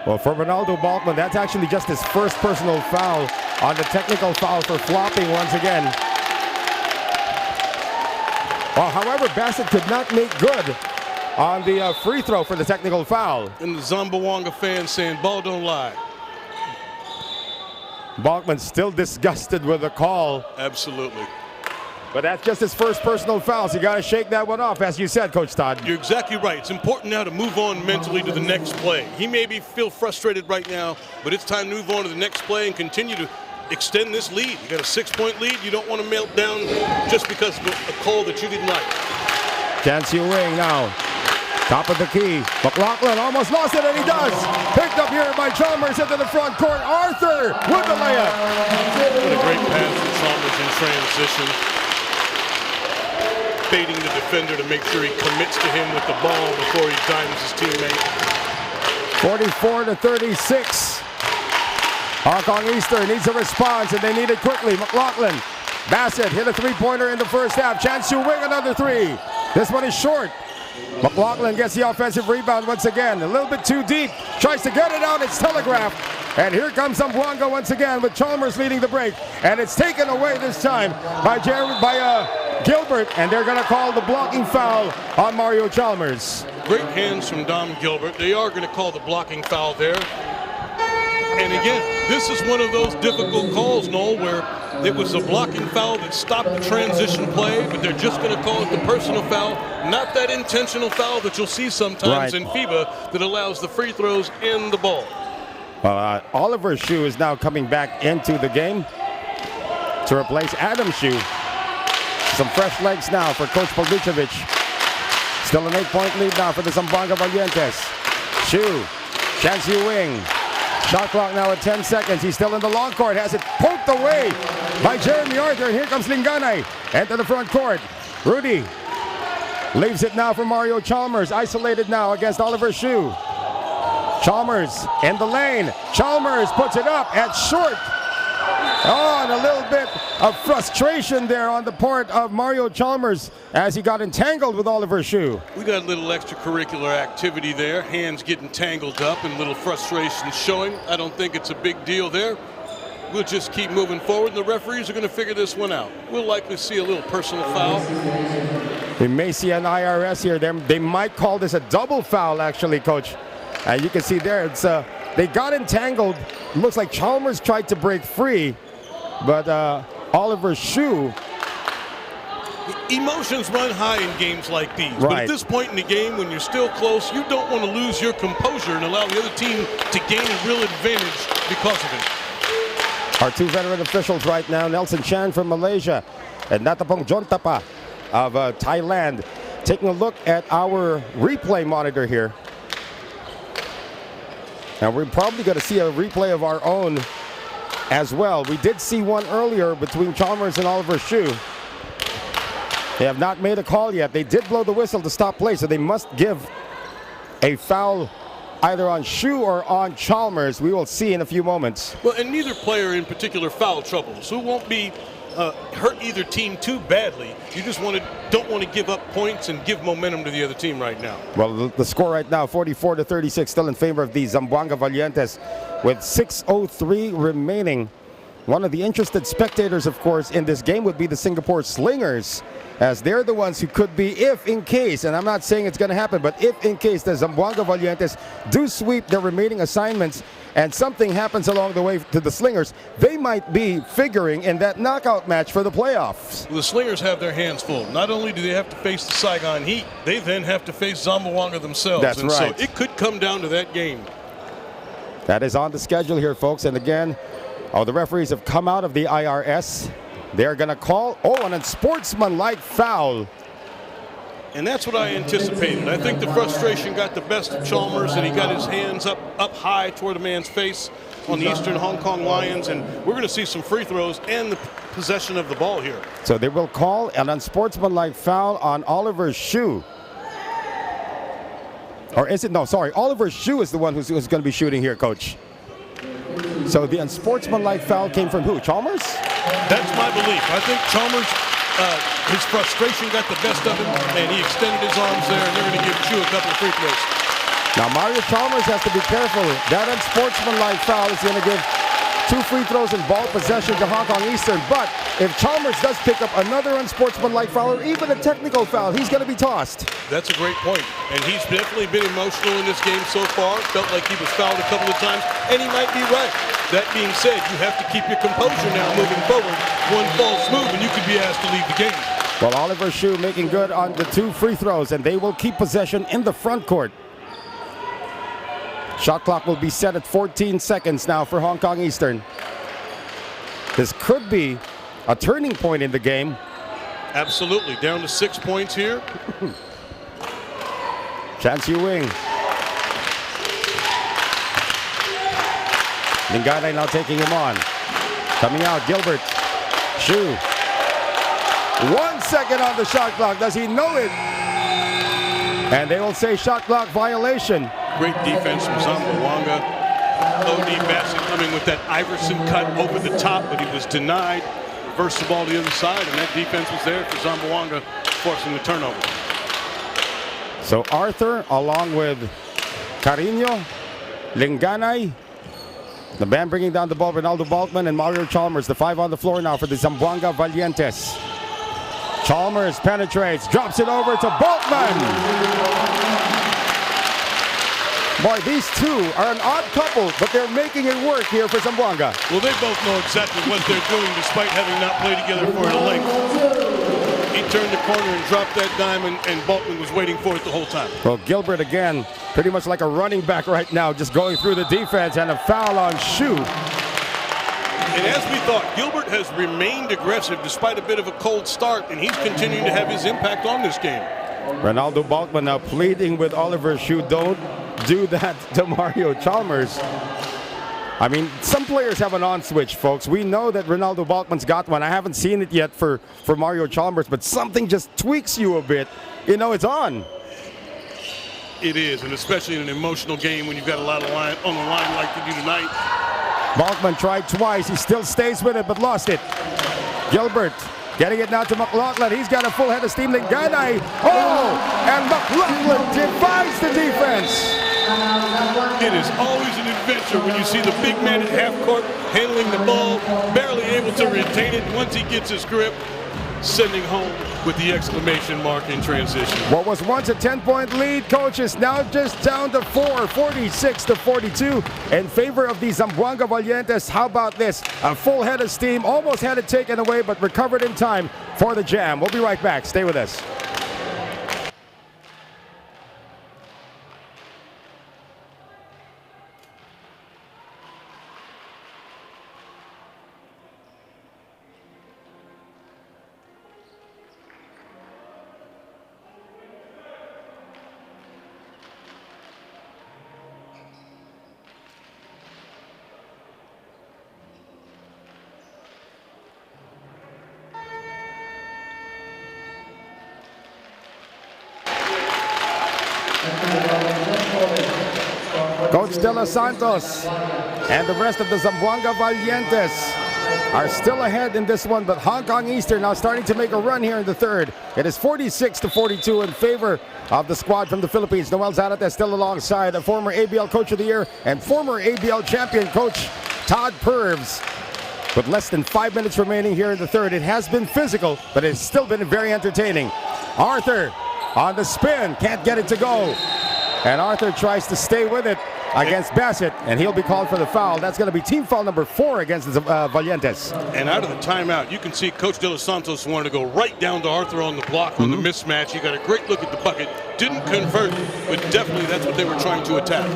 Well, for Ronaldo Balkman, that's actually just his first personal foul on the technical foul for flopping once again. Well, however, Bassett could not make good on the free throw for the technical foul. And the Zamboanga fans saying, ball don't lie. Balkman still disgusted with the call. Absolutely. But that's just his first personal foul, so you got to shake that one off, as you said, Coach Todd. You're exactly right. It's important now to move on mentally to the next play. He may feel frustrated right now, but it's time to move on to the next play and continue to extend this lead. You got a 6-point lead. You don't want to melt down just because of a call that you didn't like. Chancey Wing now. Top of the key. McLaughlin almost lost it, and he does. Picked up here by Chalmers into the front court. Arthur with the layup. What a great pass from Chalmers in transition. Baiting the defender to make sure he commits to him with the ball before he dimes his teammate. 44-36. Hong Kong Eastern needs a response, and they need it quickly. McLaughlin. Bassett hit a three-pointer in the first half. Chancey Wing another three. This one is short. McLaughlin gets the offensive rebound once again. A little bit too deep. Tries to get it out. It's telegraphed. And here comes Zamboanga once again with Chalmers leading the break. And it's taken away this time by Gilbert. And they're going to call the blocking foul on Mario Chalmers. Great hands from Dom Gilbert. They are going to call the blocking foul there. And again, this is one of those difficult calls, Noel, where it was a blocking foul that stopped the transition play, but they're just going to call it the personal foul, not that intentional foul that you'll see sometimes in FIBA that allows the free throws and the ball. Oliver Shue is now coming back into the game to replace Adam Shue. Some fresh legs now for Coach Pavlicevic. Still an 8-point lead now for the Zamboanga Valientes. Shue, Chancey Wing. Shot clock now at 10 seconds. He's still in the long court. Has it poked away by Jeremy Arthur. Here comes Linganay. Enter the front court. Rudy leaves it now for Mario Chalmers. Isolated now against Oliver Shue. Chalmers in the lane. Chalmers puts it up at short. Oh, and a little bit of frustration there on the part of Mario Chalmers as he got entangled with Oliver Shue. We got a little extracurricular activity there. Hands getting tangled up and a little frustration showing. I don't think it's a big deal there. We'll just keep moving forward, and the referees are going to figure this one out. We'll likely see a little personal foul. We may see an IRS here. They might call this a double foul, actually, Coach. And you can see there, it's they got entangled. Looks like Chalmers tried to break free, but Oliver Shue. Emotions run high in games like these. Right. But at this point in the game, when you're still close, you don't want to lose your composure and allow the other team to gain a real advantage because of it. Our two veteran officials right now, Nelson Chan from Malaysia and Natapong Jontapa of Thailand, taking a look at our replay monitor here. And we're probably going to see a replay of our own as well. We did see one earlier between Chalmers and Oliver Shue. They have not made a call yet. They did blow the whistle to stop play, so they must give a foul either on Shue or on Chalmers. We will see in a few moments. Well, and neither player in particular foul trouble, so it won't be hurt either team too badly. You just don't want to give up points and give momentum to the other team right now. Well, the score right now, 44-36, still in favor of the Zamboanga Valientes with 6:03 remaining. One of the interested spectators, of course, in this game would be the Singapore Slingers, as they're the ones who could be, if in case, and I'm not saying it's going to happen, but if in case the Zamboanga Valientes do sweep their remaining assignments and something happens along the way to the Slingers, they might be figuring in that knockout match for the playoffs. Well, the Slingers have their hands full. Not only do they have to face the Saigon Heat, they then have to face Zamboanga themselves. That's right. So it could come down to that game. That is on the schedule here, folks. And again, the referees have come out of the IRS. They're going to call, an unsportsmanlike foul And that's what I anticipated. I think the frustration got the best of Chalmers, and he got his hands up high toward the man's face on the Eastern Hong Kong Lions, and we're going to see some free throws and the possession of the ball here. So they will call an unsportsmanlike foul on Oliver Shue. Or is it? No, sorry. Oliver Shue is the one who's going to be shooting here, Coach. So the unsportsmanlike foul came from who? Chalmers? That's my belief. I think Chalmers, his frustration got the best of him, and he extended his arms there, and they're going to give Shue a couple of free throws. Now Mario Chalmers has to be careful. That unsportsmanlike foul is going to give 2 free throws and ball possession to Hong Kong Eastern. But if Chalmers does pick up another unsportsmanlike foul or even a technical foul, he's going to be tossed. That's a great point. And he's definitely been emotional in this game so far. Felt like he was fouled a couple of times, and he might be right. That being said, you have to keep your composure now moving forward. One false move, and you could be asked to leave the game. Well, Oliver Shue making good on the 2 free throws, and they will keep possession in the front court. Shot clock will be set at 14 seconds now for Hong Kong Eastern. This could be a turning point in the game. Absolutely. Down to 6 points here. Chance Yu Wing. Lingane now taking him on. Coming out, Gilbert. Shue. 1 second on the shot clock. Does he know it? And they will say shot clock violation. Great defense from Zamboanga. O.D. Bassett coming with that Iverson cut over the top, but he was denied. Reversed the ball to the other side, and that defense was there for Zamboanga, forcing the turnover. So Arthur, along with Carino, Linganay, the man bringing down the ball, Ronaldo Balkman and Mario Chalmers, the 5 on the floor now for the Zamboanga Valientes. Chalmers penetrates, drops it over to Balkman. Boy, these 2 are an odd couple, but they're making it work here for Zamboanga. Well, they both know exactly what they're doing, despite having not played together for a length. He turned the corner and dropped that dime, and Balkman was waiting for it the whole time. Well, Gilbert again, pretty much like a running back right now, just going through the defense, and a foul on Shue. And as we thought, Gilbert has remained aggressive despite a bit of a cold start, and he's continuing to have his impact on this game. Ronaldo Balkman now pleading with Oliver Shue, don't do that to Mario Chalmers. I mean, some players have an on switch, folks. We know that Ronaldo Balkman's got one. I haven't seen it yet for Mario Chalmers, but something just tweaks you a bit. You know, it's on. It is, and especially in an emotional game when you've got a lot of line on the line like you do tonight. Balkman tried twice. He still stays with it, but lost it. Gilbert getting it now to McLaughlin. He's got a full head of steam. Linganay. Oh! And McLaughlin divides the defense. It is always an adventure when you see the big man at half court handling the ball, barely able to retain it. Once he gets his grip, sending home with the exclamation mark in transition. What was once a 10-point lead, Coach, is now just down to 4, 46-42 in favor of the Zamboanga Valientes. How about this? A full head of steam, almost had it taken away, but recovered in time for the jam. We'll be right back. Stay with us. Coach De Los Santos and the rest of the Zamboanga Valientes are still ahead in this one, but Hong Kong Eastern now starting to make a run here in the third. It is 46-42 in favor of the squad from the Philippines. Noel Zarate still alongside a former ABL Coach of the Year and former ABL champion coach Todd Purves. With less than 5 minutes remaining here in the third, it has been physical, but it's still been very entertaining. Arthur on the spin, can't get it to go. And Arthur tries to stay with it against Bassett, and he'll be called for the foul. That's going to be team foul number 4 against the Valientes. And out of the timeout, you can see Coach De Los Santos wanted to go right down to Arthur on the block on the mismatch. He got a great look at the bucket, didn't convert, but definitely that's what they were trying to attack.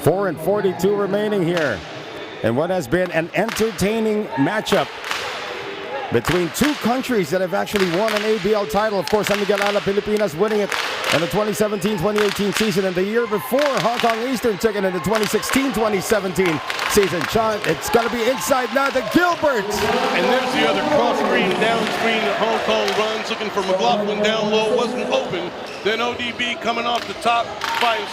4:42 remaining here, and what has been an entertaining matchup. between two countries that have actually won an ABL title. Of course, San Miguel Ala, Pilipinas winning it in the 2017-2018 season, and the year before, Hong Kong Eastern took it in the 2016-2017 season. It's going to be inside now to Gilbert. And there's the other cross screen, down screen that Hong Kong runs, looking for McLaughlin down low, wasn't open. Then ODB coming off the top, finds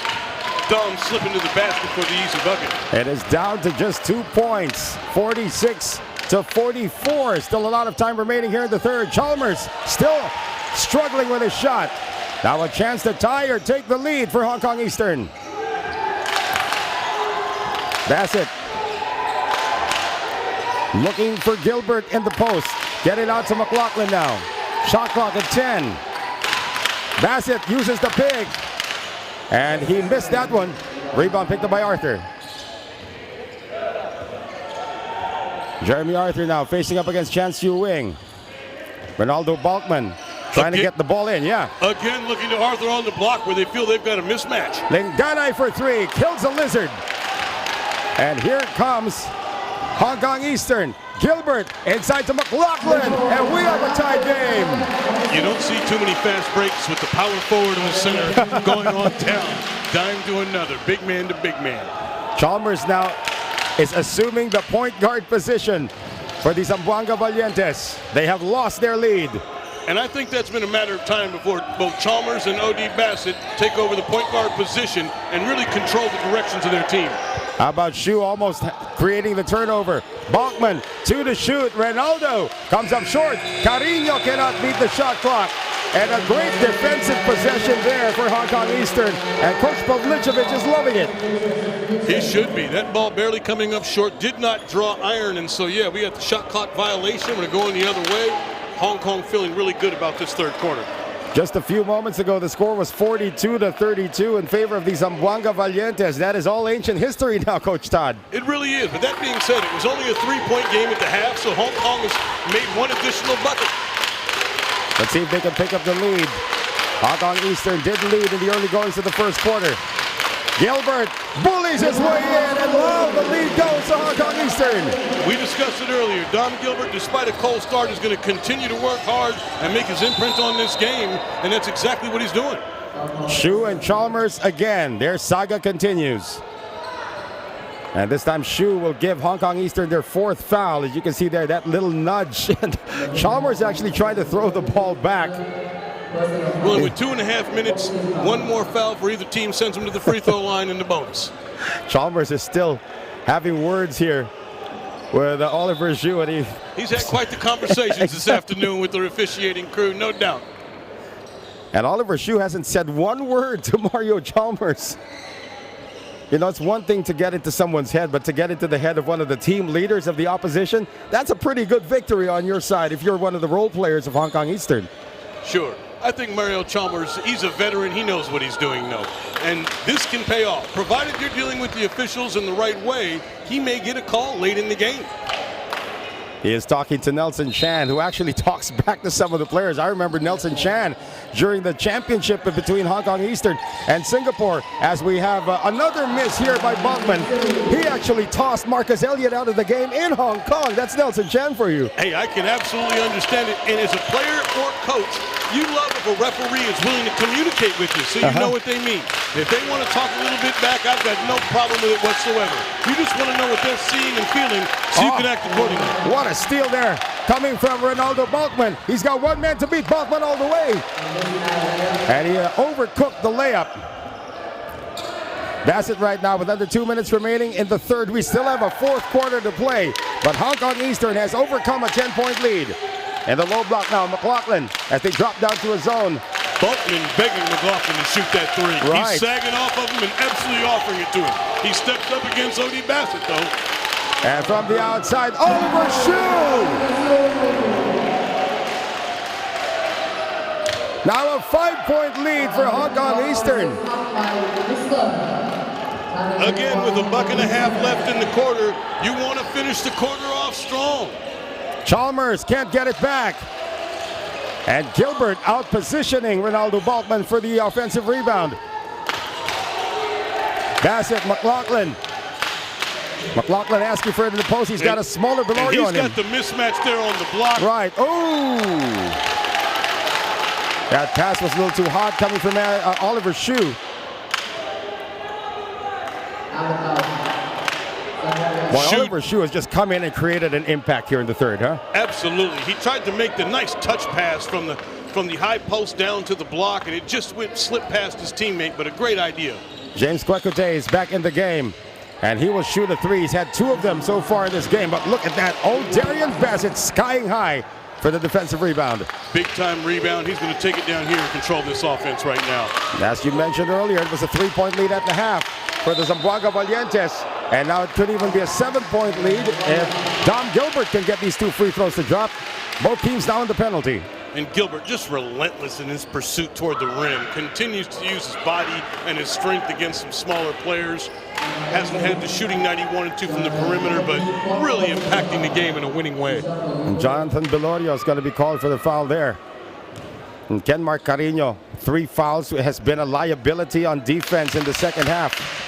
Dom slipping to the basket for the easy bucket. It is down to just 2 points, 46-44. Still a lot of time remaining here in the third. Chalmers still struggling with his shot. Now a chance to tie or take the lead for Hong Kong Eastern. Bassett looking for Gilbert in the post. Get it out to McLaughlin now. Shot clock at 10. Bassett uses the pick. And he missed that one. Rebound picked up by Arthur. Jeremy Arthur now facing up against Chance Yu Wing. Ronaldo Balkman trying to get the ball in, yeah. Again, looking to Arthur on the block where they feel they've got a mismatch. Linganay for three, kills the Lizard. And here comes Hong Kong Eastern. Gilbert inside to McLaughlin, and we have a tie game. You don't see too many fast breaks with the power forward in the center going on down. Dime to another, big man to big man. Chalmers now is assuming the point guard position for the Zamboanga Valientes. They have lost their lead. And I think that's been a matter of time before both Chalmers and O.D. Bassett take over the point guard position and really control the directions of their team. How about Shu almost creating the turnover? Balkman, 2 to shoot. Ronaldo comes up short. Carino cannot beat the shot clock. And a great defensive possession there for Hong Kong Eastern. And Coach Pavlicevic is loving it. He should be. That ball barely coming up short, did not draw iron. And so, yeah, we got the shot clock violation. We're going the other way. Hong Kong feeling really good about this third quarter. Just a few moments ago, the score was 42-32 in favor of the Zamboanga Valientes. That is all ancient history now, Coach Todd. It really is. But that being said, it was only a 3-point game at the half, so Hong Kong has made one additional bucket. Let's see if they can pick up the lead. Hong Kong Eastern did lead in the early goings of the first quarter. Gilbert bullies his way in, and wow, the lead goes to Hong Kong Eastern. We discussed it earlier. Dom Gilbert, despite a cold start, is going to continue to work hard and make his imprint on this game, and that's exactly what he's doing. Shu and Chalmers again. Their saga continues. And this time Shu will give Hong Kong Eastern their 4th foul. As you can see there, that little nudge. Chalmers actually trying to throw the ball back. Well, with 2.5 minutes, one more foul for either team sends them to the free throw line in the bonus. Chalmers is still having words here with Oliver Shu, and he's had quite the conversations this afternoon with the officiating crew, no doubt. And Oliver Shu hasn't said one word to Mario Chalmers. You know, it's one thing to get into someone's head, but to get into the head of one of the team leaders of the opposition, that's a pretty good victory on your side if you're one of the role players of Hong Kong Eastern. Sure. I think Mario Chalmers, he's a veteran. He knows what he's doing now. And this can pay off. Provided you're dealing with the officials in the right way, he may get a call late in the game. He is talking to Nelson Chan, who actually talks back to some of the players. I remember Nelson Chan during the championship between Hong Kong Eastern and Singapore, as we have another miss here by Balkman. He actually tossed Marcus Elliott out of the game in Hong Kong. That's Nelson Chan for you. Hey, I can absolutely understand it. And as a player or coach, you love if a referee is willing to communicate with you so you know what they mean. If they want to talk a little bit back, I've got no problem with it whatsoever. You just want to know what they're seeing and feeling so you can act accordingly. What a steal there coming from Ronaldo Balkman. He's got one man to beat Balkman all the way. And he overcooked the layup. Bassett right now with under 2 minutes remaining in the third. We still have a 4th quarter to play, but Hong Kong Eastern has overcome a 10-point lead. And the low block now, McLaughlin, as they drop down to a zone. Balkman begging McLaughlin to shoot that three. Right. He's sagging off of him and absolutely offering it to him. He stepped up against O.D. Bassett, though. And from the outside, Oliver Shu! Now a 5-point lead for Hong Kong Eastern. Again, with a buck and a half left in the quarter, you want to finish the quarter off strong. Chalmers can't get it back. And Gilbert out positioning Ronaldo Balkman for the offensive rebound. Bassett, McLaughlin. McLaughlin asking for it in the post. He's got a smaller Belorio on him. He's got the mismatch there on the block. Right. Oh! That pass was a little too hot coming from Oliver Shue. Well, Oliver Shue has just come in and created an impact here in the third, huh? Absolutely. He tried to make the nice touch pass from the high post down to the block, and it just slipped past his teammate, but a great idea. James Kwekute is back in the game, and he will shoot a three. He's had 2 of them so far in this game, but look at that. Darian Bassett skying high for the defensive rebound. Big-time rebound. He's going to take it down here and control this offense right now. As you mentioned earlier, it was a 3-point lead at the half for the Zamboanga Valientes, and now it could even be a 7-point lead if Dom Gilbert can get these 2 free throws to drop. Both teams down the penalty. And Gilbert just relentless in his pursuit toward the rim. Continues to use his body and his strength against some smaller players. Hasn't had the shooting night he wanted to from the perimeter, but really impacting the game in a winning way. And Jonathan Belorio is going to be called for the foul there. And Kenmark Carino, 3 fouls, has been a liability on defense in the second half.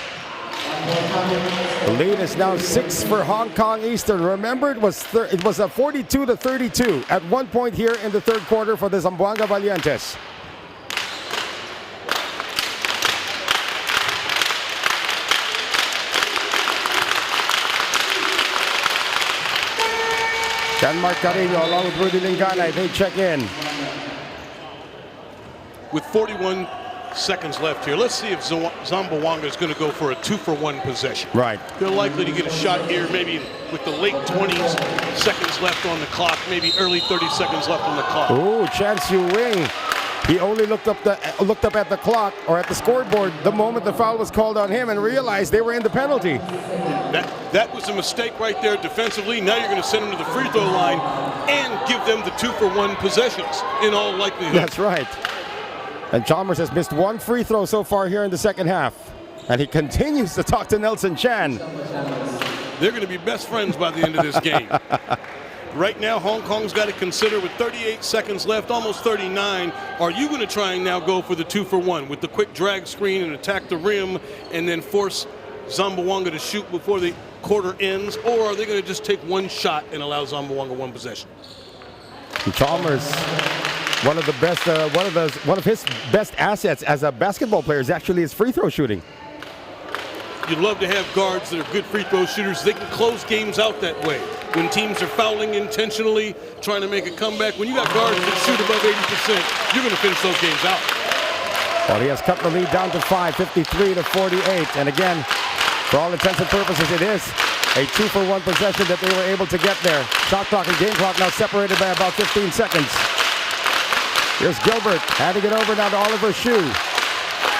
The lead is now 6 for Hong Kong Eastern. Remember, it was a 42-32 at one point here in the third quarter for the Zamboanga Valientes. Kenmark Carino along with Rudy Lingana, they check in. With 41 seconds left here, let's see if Zamboanga is going to go for a 2-for-1 possession. Right. They're likely to get a shot here, maybe with the late 20s, seconds left on the clock, maybe early 30 seconds left on the clock. Ooh, Chance Yu Wing. He only looked up at the clock or at the scoreboard the moment the foul was called on him and realized they were in the penalty. That was a mistake right there defensively. Now you're going to send them to the free throw line and give them the 2-for-1 possessions in all likelihood. That's right. And Chalmers has missed 1 free throw so far here in the second half. And he continues to talk to Nelson Chan. They're going to be best friends by the end of this game. Right now, Hong Kong's got to consider with 38 seconds left, almost 39, are you going to try and now go for the 2-for-1 with the quick drag screen and attack the rim and then force Zamboanga to shoot before the quarter ends, or are they going to just take 1 shot and allow Zamboanga 1 possession? And Chalmers, one of his best assets as a basketball player is actually his free throw shooting. You'd love to have guards that are good free throw shooters. They can close games out that way. When teams are fouling intentionally, trying to make a comeback, when you got guards that shoot above 80%, you're going to finish those games out. Well, he has cut the lead down to 5, 53-48. And again, for all intents and purposes, it is a 2-for-1 possession that they were able to get there. Shot clock and game clock now separated by about 15 seconds. Here's Gilbert handing it over now to Oliver Shue.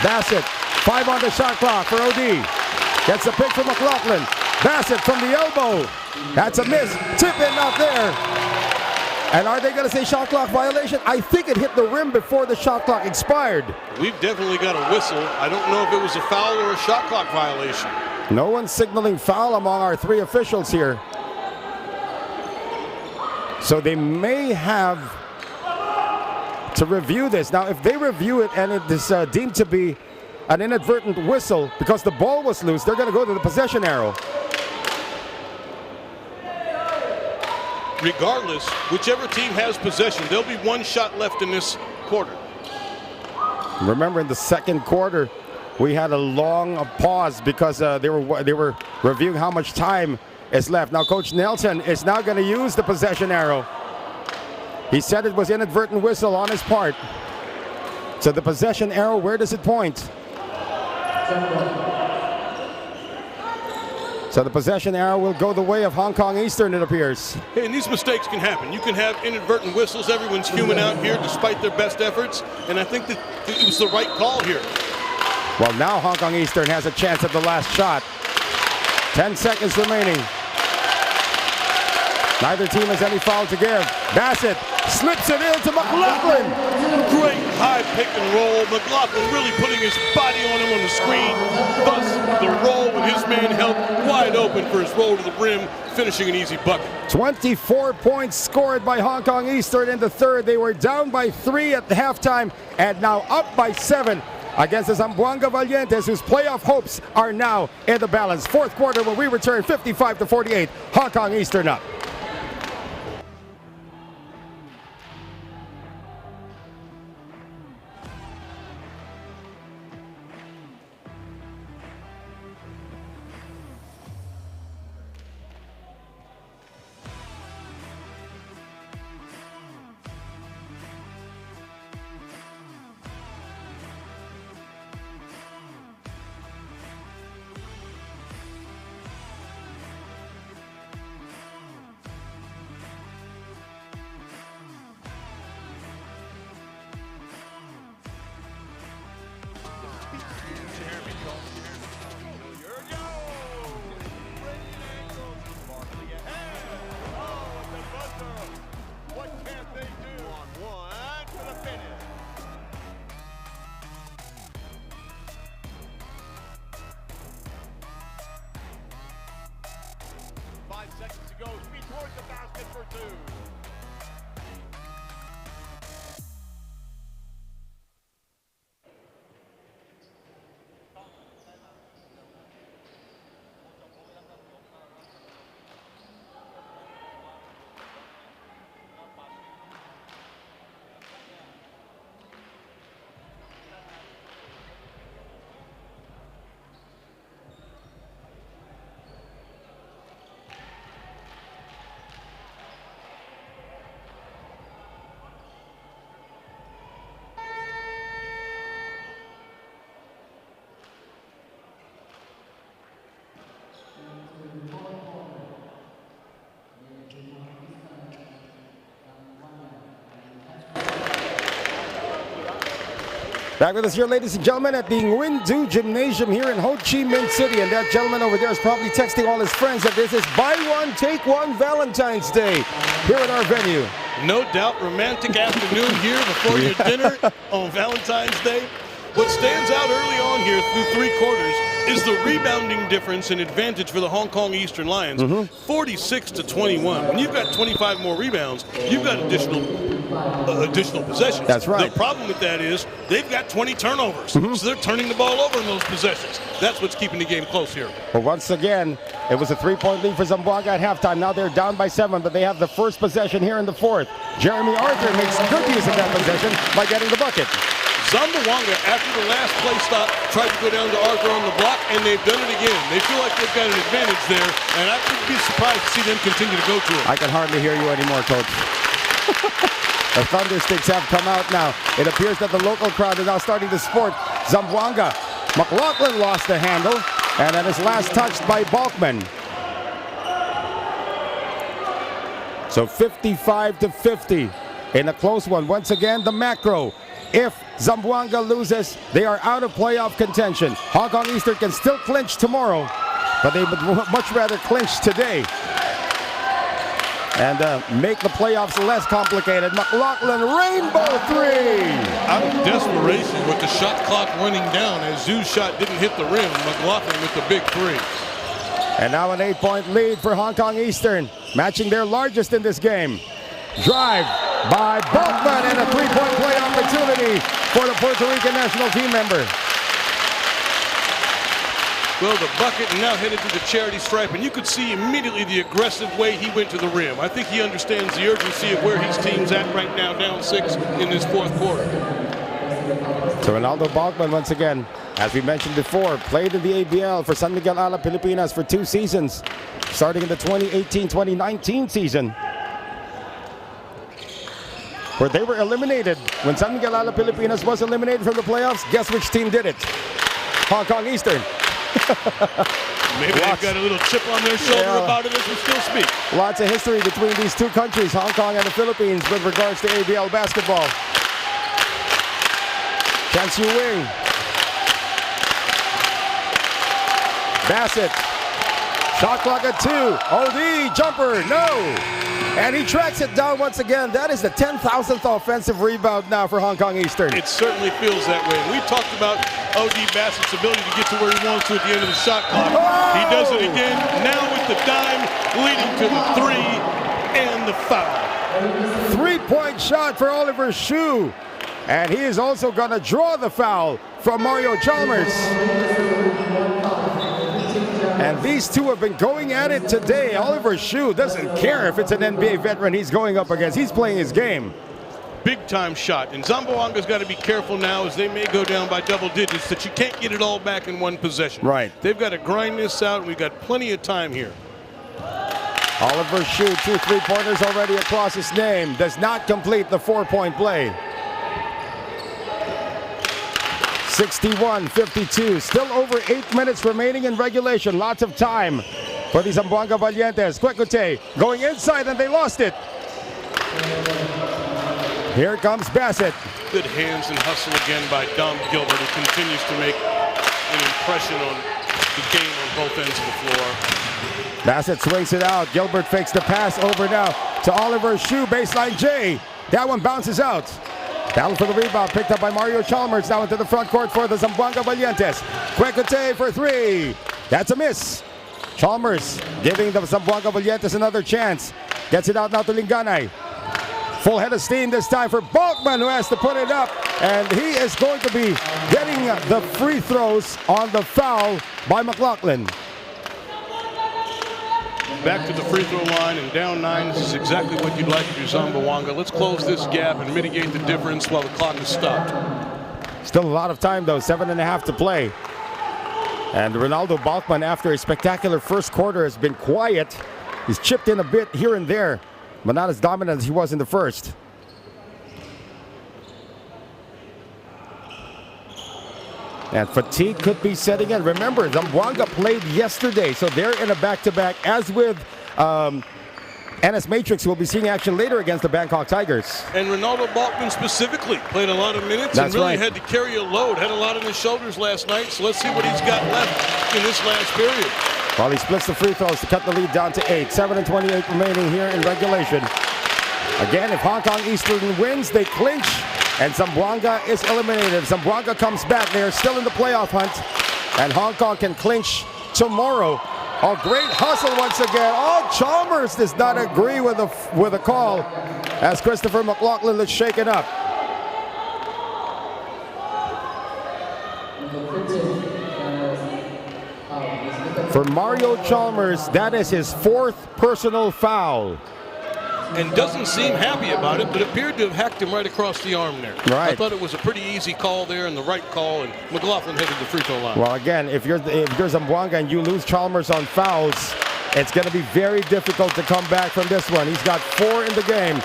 Bassett, 5 on the shot clock for OD. Gets a pick from McLaughlin. Bassett from the elbow. That's a miss. Tip in out there. And are they going to say shot clock violation? I think it hit the rim before the shot clock expired. We've definitely got a whistle. I don't know if it was a foul or a shot clock violation. No one's signaling foul among our 3 officials here. So they may have to review this. Now, if they review it and it is deemed to be an inadvertent whistle because the ball was loose, they're going to go to the possession arrow. Regardless, whichever team has possession, there'll be 1 shot left in this quarter. Remember, in the second quarter, we had a long pause because they were reviewing how much time is left. Now, Coach Nelson is now going to use the possession arrow. He said it was inadvertent whistle on his part. So the possession arrow, where does it point? So the possession arrow will go the way of Hong Kong Eastern, it appears. Hey, and these mistakes can happen. You can have inadvertent whistles. Everyone's human out here despite their best efforts. And I think that it was the right call here. Well, now Hong Kong Eastern has a chance at the last shot. 10 seconds remaining. Neither team has any foul to give. Bassett slips it in to McLaughlin. Great high pick and roll. McLaughlin really putting his body on him on the screen. Thus, the roll with his man held wide open for his roll to the rim, finishing an easy bucket. 24 points scored by Hong Kong Eastern in the third. They were down by 3 at the halftime and now up by 7 against the Zamboanga Valientes, whose playoff hopes are now in the balance. Fourth quarter when we return 55-48. Hong Kong Eastern up. Back with us here, ladies and gentlemen, at the Nguyen Gymnasium here in Ho Chi Minh City. And that gentleman over there is probably texting all his friends that this is buy one, take one Valentine's Day here at our venue. No doubt, romantic afternoon here before your dinner on Valentine's Day. What stands out early on here through three quarters is the rebounding difference and advantage for the Hong Kong Eastern Lions, 46-21. When you've got 25 more rebounds, you've got additional possessions. That's right. The problem with that is they've got 20 turnovers, so they're turning the ball over in those possessions. That's what's keeping the game close here. But once again, it was a three-point lead for Zamboanga at halftime. Now they're down by 7, but they have the first possession here in the fourth. Jeremy Arthur makes good use of that possession by getting the bucket. Zamboanga, after the last play stop, tried to go down to Arthur on the block, and they've done it again. They feel like they've got an advantage there, and I would be surprised to see them continue to go to it. I can hardly hear you anymore, Coach. The Thundersticks have come out now. It appears that the local crowd is now starting to support Zamboanga. McLaughlin lost the handle, and that is last touched by Balkman. So 55-50 in a close one. Once again, the macro. If Zamboanga loses, they are out of playoff contention. Hong Kong Eastern can still clinch tomorrow, but they would much rather clinch today and make the playoffs less complicated. McLaughlin, rainbow three! Out of desperation with the shot clock running down as Zhu's shot didn't hit the rim, McLaughlin with the big three. And now an 8-point lead for Hong Kong Eastern, matching their largest in this game. Drive by Balkman and a three-point play opportunity for the Puerto Rican national team member. Well, the bucket and now headed to the charity stripe, and you could see immediately the aggressive way he went to the rim. I think he understands the urgency of where his team's at right now, down 6 in this fourth quarter. So Ronaldo Balkman, once again, as we mentioned before, played in the ABL for San Miguel Ala Pilipinas for 2 seasons, starting in the 2018-2019 season, where they were eliminated. When San Miguel Ala Pilipinas was eliminated from the playoffs, guess which team did it? Hong Kong Eastern. Maybe they've got a little chip on their shoulder about it as we still speak. Lots of history between these two countries, Hong Kong and the Philippines, with regards to ABL basketball. Chance Yu Wing. Bassett. Shot clock at 2. OD jumper, no. And he tracks it down once again. That is the 10,000th offensive rebound now for Hong Kong Eastern. It certainly feels that way. We talked about O.D. Bassett's ability to get to where he wants to at the end of the shot clock. Oh! He does it again, now with the dime, leading to the 3 and the foul. 3-point shot for Oliver Hsu. And he is also going to draw the foul from Mario Chalmers. And these two have been going at it today. Oliver Shue doesn't care if it's an NBA veteran he's going up against. He's playing his game. Big time shot. And Zamboanga's got to be careful now, as they may go down by double digits, that you can't get it all back in one possession. Right. They've got to grind this out, and we've got plenty of time here. Oliver Shue, 2 3-pointers already across his name. Does not complete the 4-point play. 61-52. Still over 8 minutes remaining in regulation. Lots of time for the Zamboanga Valientes. Kwekute going inside, and they lost it. Here comes Bassett. Good hands and hustle again by Dom Gilbert, who continues to make an impression on the game on both ends of the floor. Bassett swings it out. Gilbert fakes the pass over now to Oliver Shue. Baseline J. That one bounces out. Battle for the rebound, picked up by Mario Chalmers. Now into the front court for the Zamboanga Valientes. Kwekute for 3. That's a miss. Chalmers giving the Zamboanga Valientes another chance. Gets it out now to Linganay. Full head of steam this time for Balkman, who has to put it up. And he is going to be getting the free throws on the foul by McLaughlin. Back to the free throw line and down 9. This is exactly what you'd like to do, Zamboanga. Let's close this gap and mitigate the difference while the clock is stopped. Still a lot of time, though. 7.5 to play. And Ronaldo Balkman, after a spectacular first quarter, has been quiet. He's chipped in a bit here and there, but not as dominant as he was in the first. And fatigue could be setting in. Remember, Zamboanga played yesterday, so they're in a back-to-back. As with NS Matrix, we'll be seeing action later against the Bangkok Tigers. And Ronaldo Balkman specifically played a lot of minutes. That's and really right. had to carry a load. Had a lot on his shoulders last night, so let's see what he's got left in this last period. Well, he splits the free throws to cut the lead down to 8. 7:28 remaining here in regulation. Again, if Hong Kong Eastern wins, they clinch, and Zamboanga is eliminated. If Zamboanga comes back, they are still in the playoff hunt, and Hong Kong can clinch tomorrow. Oh, great hustle once again. Oh, Chalmers does not agree with the call as Christopher McLaughlin is shaken up. For Mario Chalmers, that is his 4th personal foul. And doesn't seem happy about it, but appeared to have hacked him right across the arm there. Right. I thought it was a pretty easy call there and the right call, and McLaughlin headed the free throw line. Well, again, if you're Zamboanga and you lose Chalmers on fouls, it's going to be very difficult to come back from this one. He's got 4 in the game.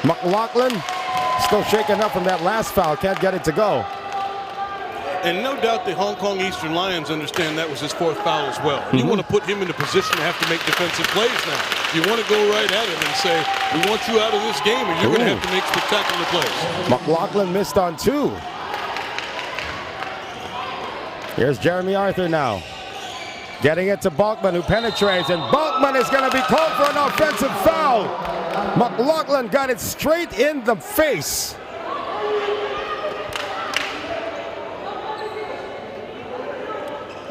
McLaughlin still shaken up from that last foul. Can't get it to go. And no doubt the Hong Kong Eastern Lions understand that was his 4th foul as well. And you want to put him in a position to have to make defensive plays now. You want to go right at him and say, we want you out of this game, and you're going to have to make spectacular plays. McLaughlin missed on 2. Here's Jeremy Arthur now. Getting it to Balkman, who penetrates, and Balkman is going to be called for an offensive foul. McLaughlin got it straight in the face.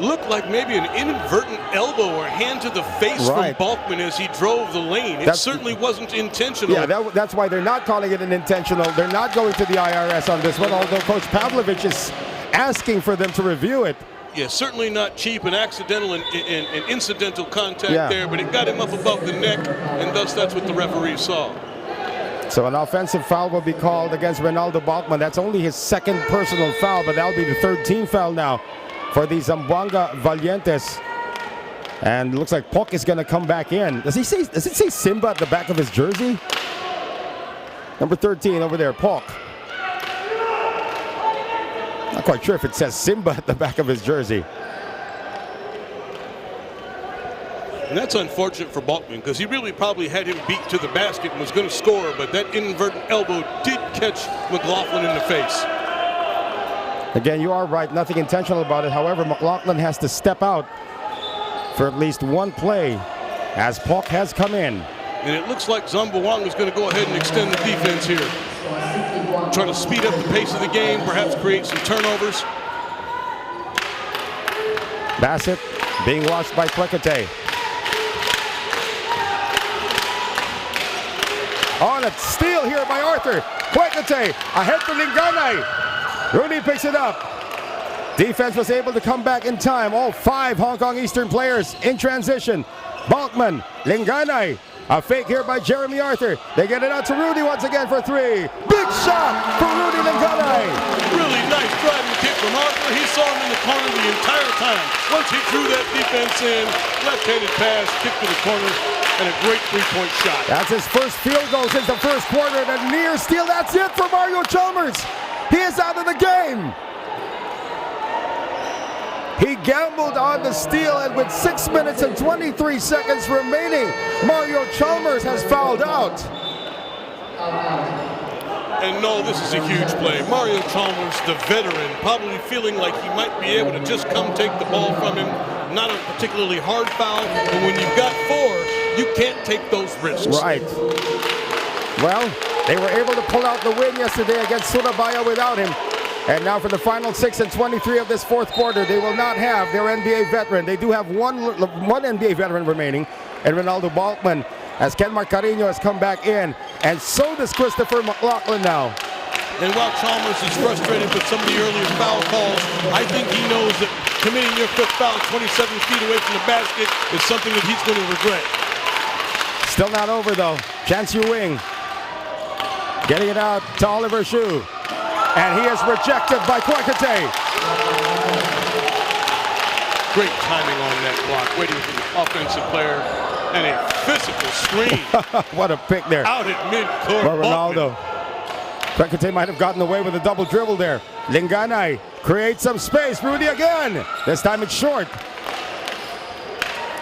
Looked like maybe an inadvertent elbow or hand to the face from Balkman as he drove the lane. It certainly wasn't intentional. Yeah, that's why they're not calling it an intentional. They're not going to the IRS on this one, although Coach Pavlovich is asking for them to review it. Yeah, certainly not cheap and accidental and incidental contact there, but it got him up above the neck, and thus that's what the referee saw. So an offensive foul will be called against Ronaldo Balkman. That's only his 2nd personal foul, but that'll be the 3rd team foul now for the Zamboanga Valientes. And it looks like Pok is going to come back in. Does it say Simba at the back of his jersey? Number 13 over there, Pok. Not quite sure if it says Simba at the back of his jersey. And that's unfortunate for Balkman, because he really probably had him beat to the basket and was going to score, but that inadvertent elbow did catch McLaughlin in the face. Again, you are right, nothing intentional about it. However, McLaughlin has to step out for at least one play as Pok has come in. And it looks like Zamboanga is going to go ahead and extend the defense here. Try to speed up the pace of the game, perhaps create some turnovers. Bassett being watched by Kwekute. On a steal here by Arthur. Kwekute ahead to Linganay. Rooney picks it up. Defense was able to come back in time. All 5 Hong Kong Eastern players in transition. Balkman, Linganay. A fake here by Jeremy Arthur. They get it out to Rudy once again for 3. Big shot for Rudy Linganay. Really nice driving kick from Arthur. He saw him in the corner the entire time. Once he drew that defense in, left-handed pass, kick to the corner, and a great three-point shot. That's his first field goal since the first quarter, and a near steal. That's it for Mario Chalmers. He is out of the game. He gambled on the steal, and with 6 minutes and 23 seconds remaining, Mario Chalmers has fouled out. And no, this is a huge play. Mario Chalmers, the veteran, probably feeling like he might be able to just come take the ball from him. Not a particularly hard foul, but when you've got 4, you can't take those risks. Right. Well, they were able to pull out the win yesterday against Surabaya without him. And now for the final 6 and 23 of this fourth quarter, they will not have their NBA veteran. They do have one NBA veteran remaining, and Ronaldo Balkman, as Kenmark Carino has come back in, and so does Christopher McLaughlin now. And while Chalmers is frustrated with some of the earlier foul calls, I think he knows that committing your 5th foul 27 feet away from the basket is something that he's going to regret. Still not over though. Chance Yu Wing getting it out to Oliver Shu. And he is rejected by Kwekate. Great timing on that block, waiting for the offensive player, and a physical screen. What a pick there. Out at midcourt. Well, Ronaldo. Kwekate might have gotten away with a double dribble there. Linganay creates some space. Rudy again. This time it's short.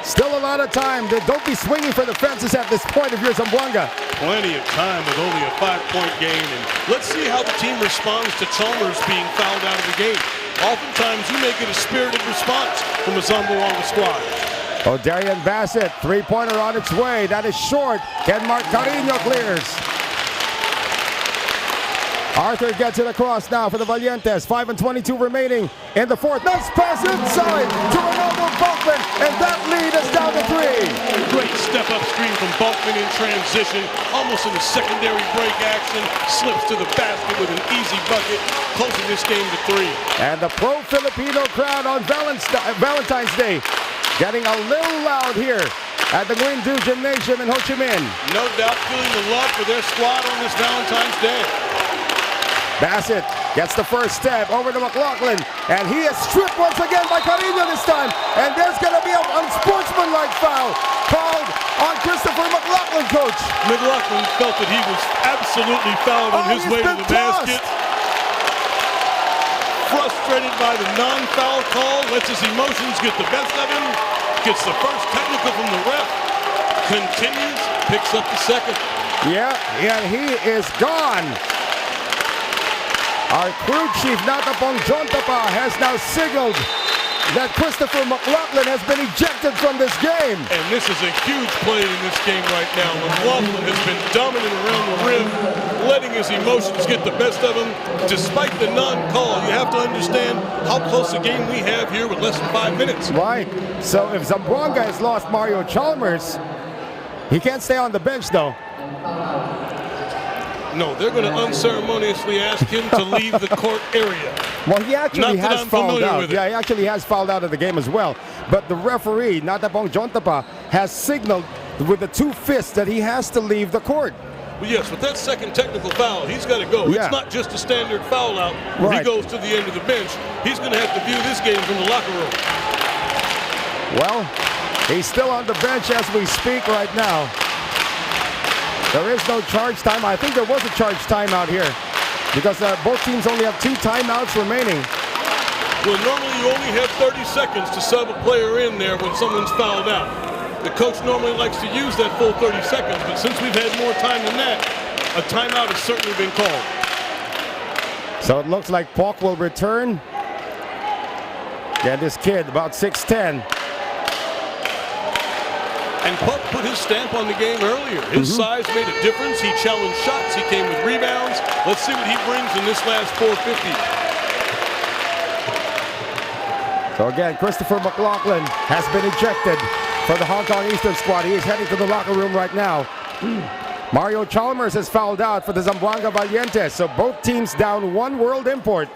Still a lot of time. Don't be swinging for the fences at this point if you're Zamboanga. Plenty of time with only a 5-point gain. And let's see how the team responds to Chalmers being fouled out of the game. Oftentimes, you may get a spirited response from the Zamboanga squad. Darian Bassett, 3-pointer on its way. That is short. Kenmark Carino clears. Arthur gets it across now for the Valientes. 5 and 22 remaining in the fourth. Nice pass inside to Ronaldo Balkman, and that lead is down to 3. Great step-up screen from Balkman in transition, almost in a secondary break action. Slips to the basket with an easy bucket, closing this game to 3. And the pro-Filipino crowd on Valentine's Day getting a little loud here at the Nguyen Du Gymnasium in Ho Chi Minh. No doubt feeling the love for their squad on this Valentine's Day. Bassett gets the first step over to McLaughlin, and he is stripped once again by Carino this time, and there's going to be an unsportsmanlike foul called on Christopher McLaughlin, coach. McLaughlin felt that he was absolutely fouled on his way to the basket. Frustrated by the non-foul call, lets his emotions get the best of him, gets the first technical from the ref, continues, picks up the second. Yeah, and he is gone. Our crew chief, Natapong Jontapa, has now signaled that Christopher McLaughlin has been ejected from this game. And this is a huge play in this game right now. McLaughlin has been dominant around the rim, letting his emotions get the best of him. Despite the non-call, you have to understand how close a game we have here with less than 5 minutes. Right. So if Zamboanga has lost Mario Chalmers, he can't stay on the bench though. No, they're going to unceremoniously ask him to leave the court area. Well, he actually has fouled out. Yeah, he actually has fouled out of the game as well. But the referee, Natapong Jontapa, has signaled with the 2 fists that he has to leave the court. Well, yes, with that second technical foul, he's got to go. Yeah. It's not just a standard foul out where he goes to the end of the bench. He's going to have to view this game from the locker room. Well, he's still on the bench as we speak right now. There is no charge time. I think there was a charge timeout here because both teams only have 2 timeouts remaining. Well, normally you only have 30 seconds to sub a player in there when someone's fouled out. The coach normally likes to use that full 30 seconds, but since we've had more time than that, a timeout has certainly been called. So it looks like Pauk will return. Yeah, this kid, about 6'10". And Puck put his stamp on the game earlier. His size made a difference. He challenged shots. He came with rebounds. Let's see what he brings in this last 450. So again, Christopher McLaughlin has been ejected for the Hong Kong Eastern squad. He is heading to the locker room right now. Mario Chalmers has fouled out for the Zamboanga Valientes. So both teams down 1 world import.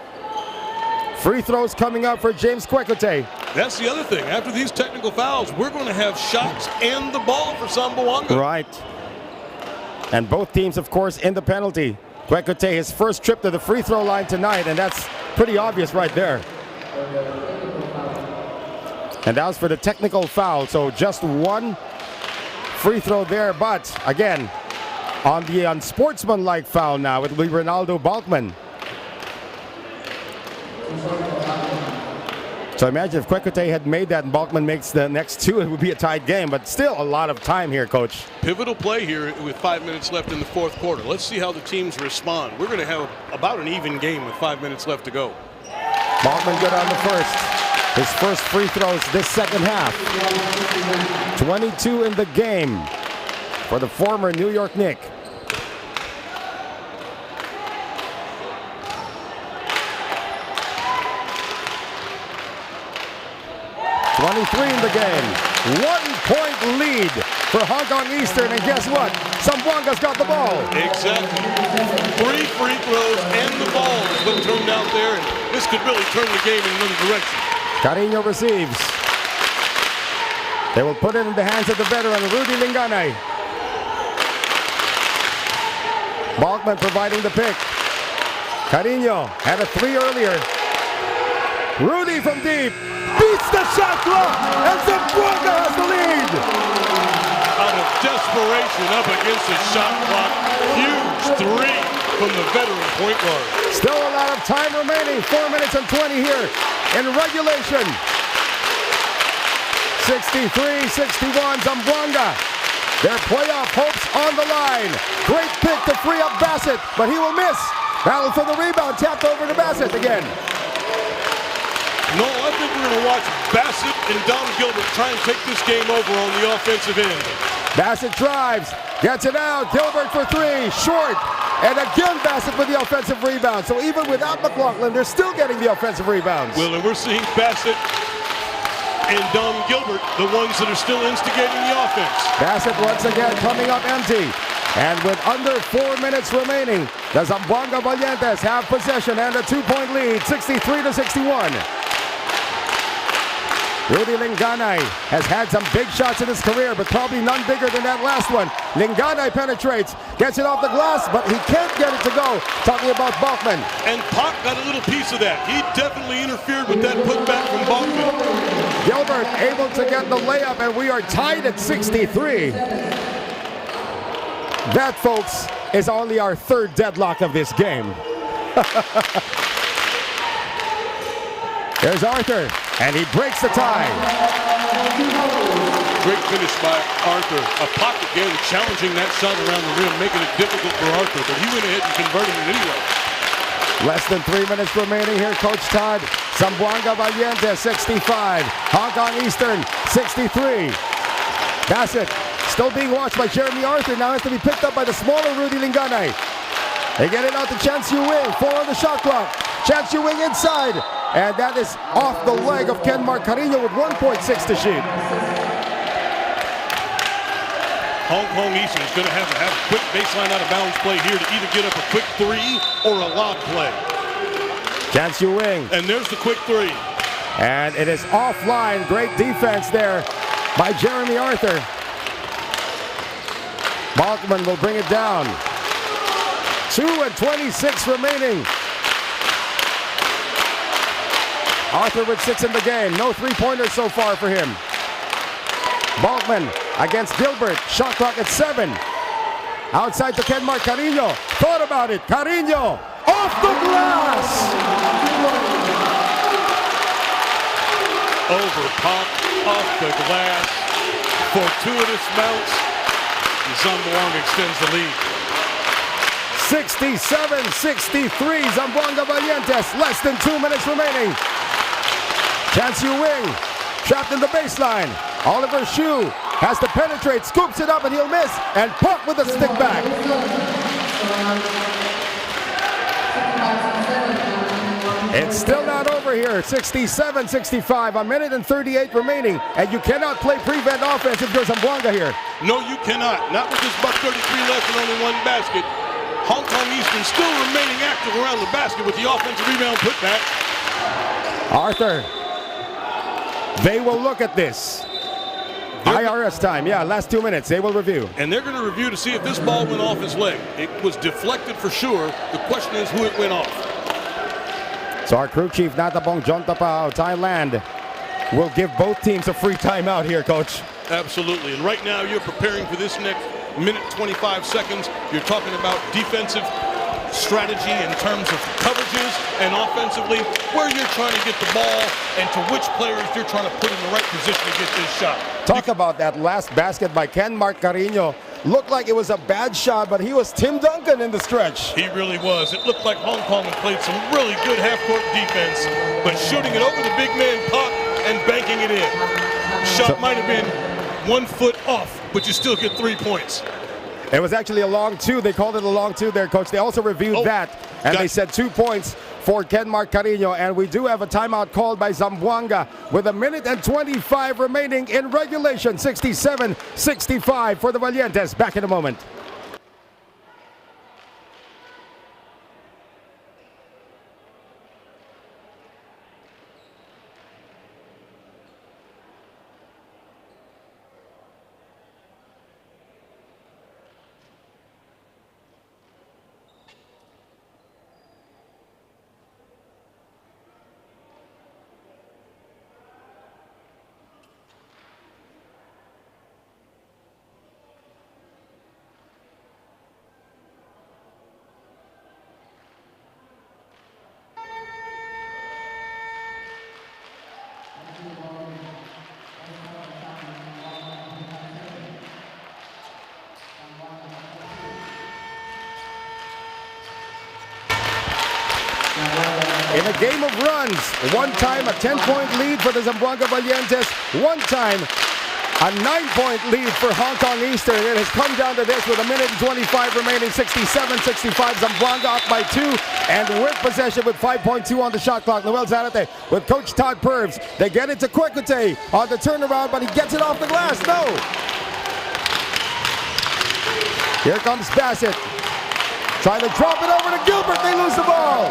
Free throws coming up for James Kwekute. That's the other thing. After these technical fouls, we're going to have shots and the ball for Zamboanga. Right. And both teams, of course, in the penalty. Kwekute, his first trip to the free throw line tonight, and that's pretty obvious right there. And that was for the technical foul, so just one free throw there. But again, on the unsportsmanlike foul now, it will be Ronaldo Balkman. So imagine if Kwekute had made that and Balkman makes the next two, it would be a tied game. But still a lot of time here, Coach. Pivotal play here with 5 minutes left in the fourth quarter. Let's see how the teams respond. We're going to have about an even game with 5 minutes left to go. Balkman good on the first. His first free throws this second half. 22 in the game for the former New York Knick. 23 in the game. 1-point lead for Hong Kong Eastern. And guess what? Zamboanga's got the ball. Exactly. 3 free throws and the ball is what turned out there. And this could really turn the game in another direction. Carino receives. They will put it in the hands of the veteran, Rudy Linganay. Balkman providing the pick. Carino had a 3 earlier. Rudy from deep. Beats the shot clock, and Zamboanga has the lead. Out of desperation up against the shot clock. Huge 3 from the veteran point guard. Still a lot of time remaining. 4 minutes and 20 here in regulation. 63-61 Zamboanga. Their playoff hopes on the line. Great pick to free up Bassett, but he will miss. Battle for the rebound, tapped over to Bassett again. No, I think we're going to watch Bassett and Don Gilbert try and take this game over on the offensive end. Bassett drives, gets it out. Gilbert for 3, short. And again, Bassett with the offensive rebound. So even without McLaughlin, they're still getting the offensive rebounds. Well, and we're seeing Bassett and Don Gilbert, the ones that are still instigating the offense. Bassett once again coming up empty. And with under 4 minutes remaining, the Zamboanga Valientes have possession and a 2-point lead, 63-61. Rudy Linganay has had some big shots in his career, but probably none bigger than that last one. Linganay penetrates, gets it off the glass, but he can't get it to go. Talking about Balkman. And Pac got a little piece of that. He definitely interfered with that putback from Balkman. Gilbert able to get the layup, and we are tied at 63. That, folks, is only our 3rd deadlock of this game. There's Arthur, and he breaks the tie. Great finish by Arthur. A pocket again, challenging that shot around the rim, making it difficult for Arthur, but he went ahead and converted it anyway. Less than 3 minutes remaining here, Coach Todd. Zamboanga Valientes, 65. Hong Kong Eastern, 63. Bassett still being watched by Jeremy Arthur. Now has to be picked up by the smaller Rudy Linganay. They get it out to Chance Yu-Wing. 4 on the shot clock. Chance Yu-Wing inside. And that is off the leg of Kenmar Carino with 1.6 to shoot. Hong Kong Eastern is going to have a quick baseline out of bounds play here to either get up a quick 3 or a lob play. Chance Yu-Wing. And there's the quick 3. And it is offline. Great defense there by Jeremy Arthur. Balkman will bring it down. 2:26 remaining. Arthur with 6 in the game. No 3-pointers so far for him. Balkman against Gilbert. Shot clock at 7. Outside to Kenmar Carino. Thought about it. Carino off the glass. Over Pop, off the glass. Fortuitous bounce. Zamboanga extends the lead. 67-63. Zamboanga Valientes. Less than 2 minutes remaining. Chance Yu-Wing trapped in the baseline. Oliver Shue has to penetrate, scoops it up, and he'll miss. And Puck with a stick back. It's still not over here. 67-65. 1 minute and 38 remaining. And you cannot play prevent offense if you're Zamboanga here. No, you cannot. Not with this buck 33 left and only 1 basket. Hong Kong Eastern still remaining active around the basket with the offensive rebound putback. Arthur, they will look at this. IRS time, yeah, last 2 minutes. They will review. And they're going to review to see if this ball went off his leg. It was deflected for sure. The question is who it went off. So our crew chief, Natabong John Tapao, Thailand, will give both teams a free timeout here, Coach. Absolutely. And right now you're preparing for this next minute 25 seconds. You're talking about defensive strategy in terms of coverages and offensively where you're trying to get the ball and to which players you're trying to put in the right position to get this shot. Talk about that last basket by Ken Mark Carino. Looked like it was a bad shot, but he was Tim Duncan in the stretch. He really was. It looked like Hong Kong had played some really good half-court defense, but shooting it over the big man Puck and banking it in. Shot might have been 1 foot off, but you still get 3 points. It was actually a long two. They called it a long two there, Coach. They also reviewed that, and they said 2 points for Ken Mark Carino. And we do have a timeout called by Zamboanga with 1 minute and 25 remaining in regulation. 67-65 for the Valientes. Back in a moment. In a game of runs, one time a 10-point lead for the Zamboanga Valientes, one time a 9-point lead for Hong Kong Eastern. It has come down to this with 1 minute and 25 remaining, 67-65. Zamboanga up by 2 and with possession with 5.2 on the shot clock. Noel Zarate with Coach Todd Purves. They get it to Kwekute on the turnaround, but he gets it off the glass. No! Here comes Bassett. Trying to drop it over to Gilbert. They lose the ball.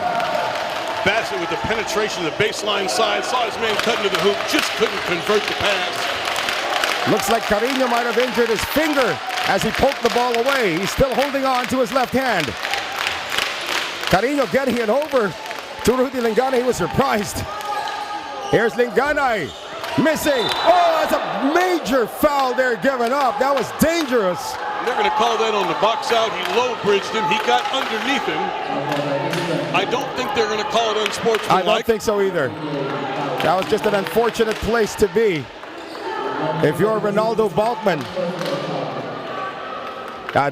Bassett with the penetration of the baseline side, saw his man cut into the hoop, just couldn't convert the pass. Looks like Carino might have injured his finger as he poked the ball away. He's still holding on to his left hand. Carino getting it over to Rudy Lingana. He was surprised. Here's Lingana missing. Oh, that's a major foul there given up. That was dangerous. They're going to call that on the box out. He low-bridged him. He got underneath him. I don't think they're going to call it unsportsmanlike. I don't think so either. That was just an unfortunate place to be. If you're Ronaldo Balkman.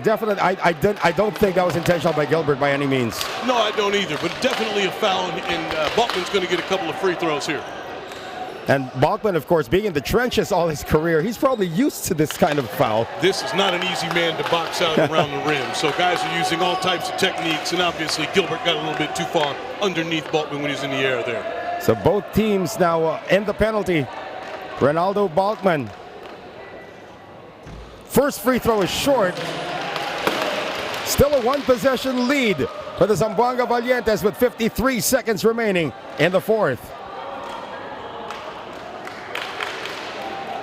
Definitely, I don't think that was intentional by Gilbert by any means. No, I don't either, but definitely a foul, and Balkman's going to get a couple of free throws here. And Balkman, of course, being in the trenches all his career, he's probably used to this kind of foul. This is not an easy man to box out around the rim. So guys are using all types of techniques, and obviously Gilbert got a little bit too far underneath Balkman when he's in the air there. So both teams now in the penalty. Ronaldo Balkman. First free throw is short. Still a one-possession lead for the Zamboanga Valientes with 53 seconds remaining in the fourth.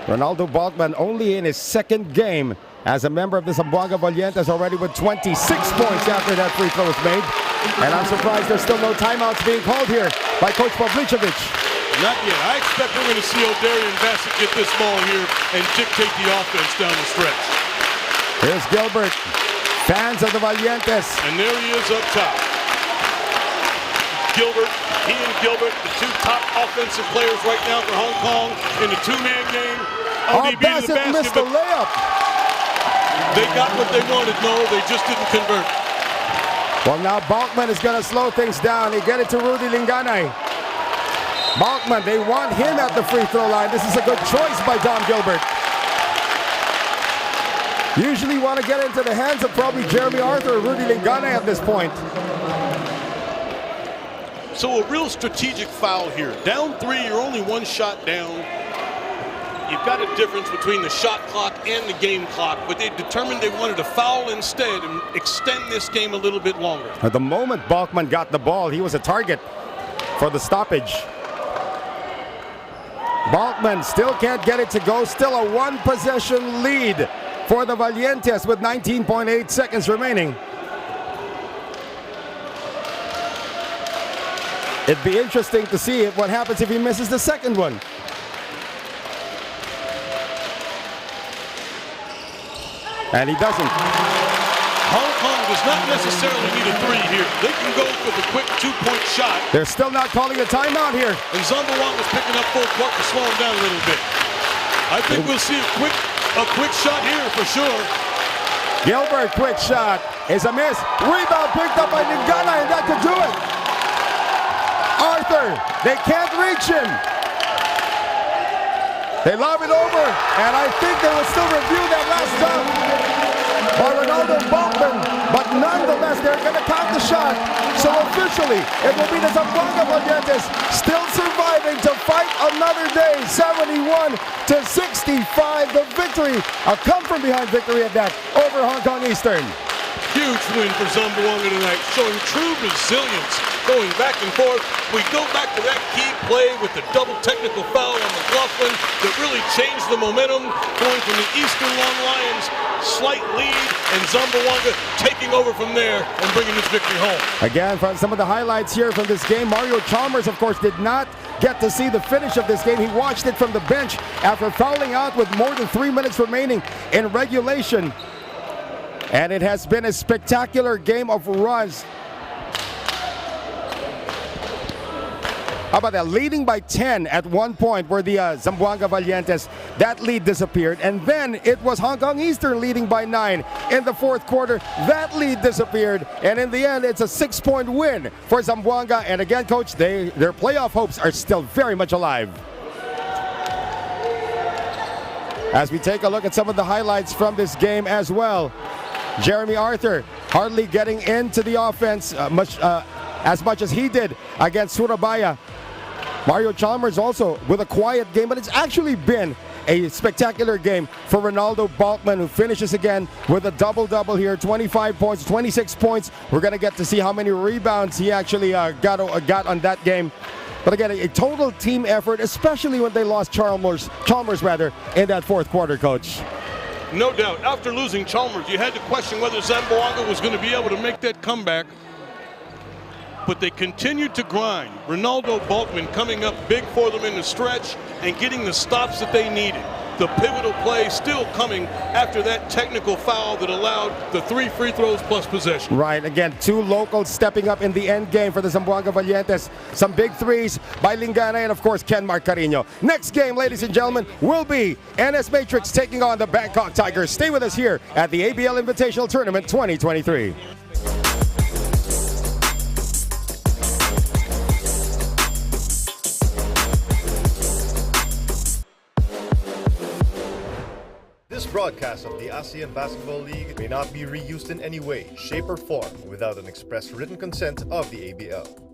Ronaldo Balkman only in his second game as a member of the Zamboanga Valientes, already with 26 points after that free throw was made. And I'm surprised there's still no timeouts being called here by Coach Pavlicevic. Not yet. I expect we're going to see O'Darian Bassett get this ball here and dictate the offense down the stretch. Here's Gilbert. Fans of the Valientes. And there he is up top. Gilbert, he and Gilbert, the two top offensive players right now for Hong Kong in the two-man game. ODB Bassett to the basket, missed the layup. They got what they wanted, no, they just didn't convert. Well, now Balkman is going to slow things down. He get it to Rudy Lingana. Balkman, they want him at the free throw line. This is a good choice by Dom Gilbert. Usually want to get into the hands of probably Jeremy Arthur or Rudy Lingana at this point. So a real strategic foul here. Down 3, you're only one shot down. You've got a difference between the shot clock and the game clock, but they determined they wanted to foul instead and extend this game a little bit longer. At the moment Balkman got the ball, he was a target for the stoppage. Balkman still can't get it to go. Still a one-possession lead for the Valientes with 19.8 seconds remaining. It'd be interesting to see what happens if he misses the second one. And he doesn't. Hong Kong does not necessarily need a three here. They can go for the quick two-point shot. They're still not calling a timeout here. And Zamboanga is picking up full court to slow him down a little bit. I think we'll see a quick shot here for sure. Gilbert, quick shot, is a miss. Rebound picked up by Ningana, and that could do it. Arthur, they can't reach him. They lob it over, and I think they will still review that last dunk by Ronaldo Balkman, but nonetheless, they're going to count the shot. So officially, it will be the Zamboanga Valientes still surviving to fight another day, 71-65, the victory, a come-from-behind victory at that, over Hong Kong Eastern. Huge win for Zamboanga tonight, showing true resilience, going back and forth. We go back to that key play with the double technical foul on McLaughlin that really changed the momentum, going from the Eastern Long Lions slight lead and Zamboanga taking over from there and bringing this victory home. Again, from some of the highlights here from this game, Mario Chalmers, of course, did not get to see the finish of this game. He watched it from the bench after fouling out with more than 3 minutes remaining in regulation. And it has been a spectacular game of runs. How about that? Leading by 10 at one point were the Zamboanga Valientes. That lead disappeared. And then it was Hong Kong Eastern leading by 9 in the fourth quarter. That lead disappeared. And in the end, it's a 6-point win for Zamboanga. And again, Coach, their playoff hopes are still very much alive. As we take a look at some of the highlights from this game as well. Jeremy Arthur hardly getting into the offense as much as he did against Surabaya. Mario Chalmers also with a quiet game, but it's actually been a spectacular game for Ronaldo Balkman, who finishes again with a double-double here, 25 points, 26 points. We're going to get to see how many rebounds he actually got on that game. But again, a total team effort, especially when they lost Chalmers in that fourth quarter, Coach. No doubt. After losing Chalmers, you had to question whether Zamboanga was going to be able to make that comeback. But they continued to grind. Ronaldo Balkman coming up big for them in the stretch and getting the stops that they needed. The pivotal play still coming after that technical foul that allowed the 3 free throws plus possession. Right, again, 2 locals stepping up in the end game for the Zamboanga Valientes. Some big threes by Lingana and, of course, Ken Marcarino. Next game, ladies and gentlemen, will be NS Matrix taking on the Bangkok Tigers. Stay with us here at the ABL Invitational Tournament 2023. This broadcast of the ABL Basketball League may not be reused in any way, shape, or form without an express written consent of the ABL.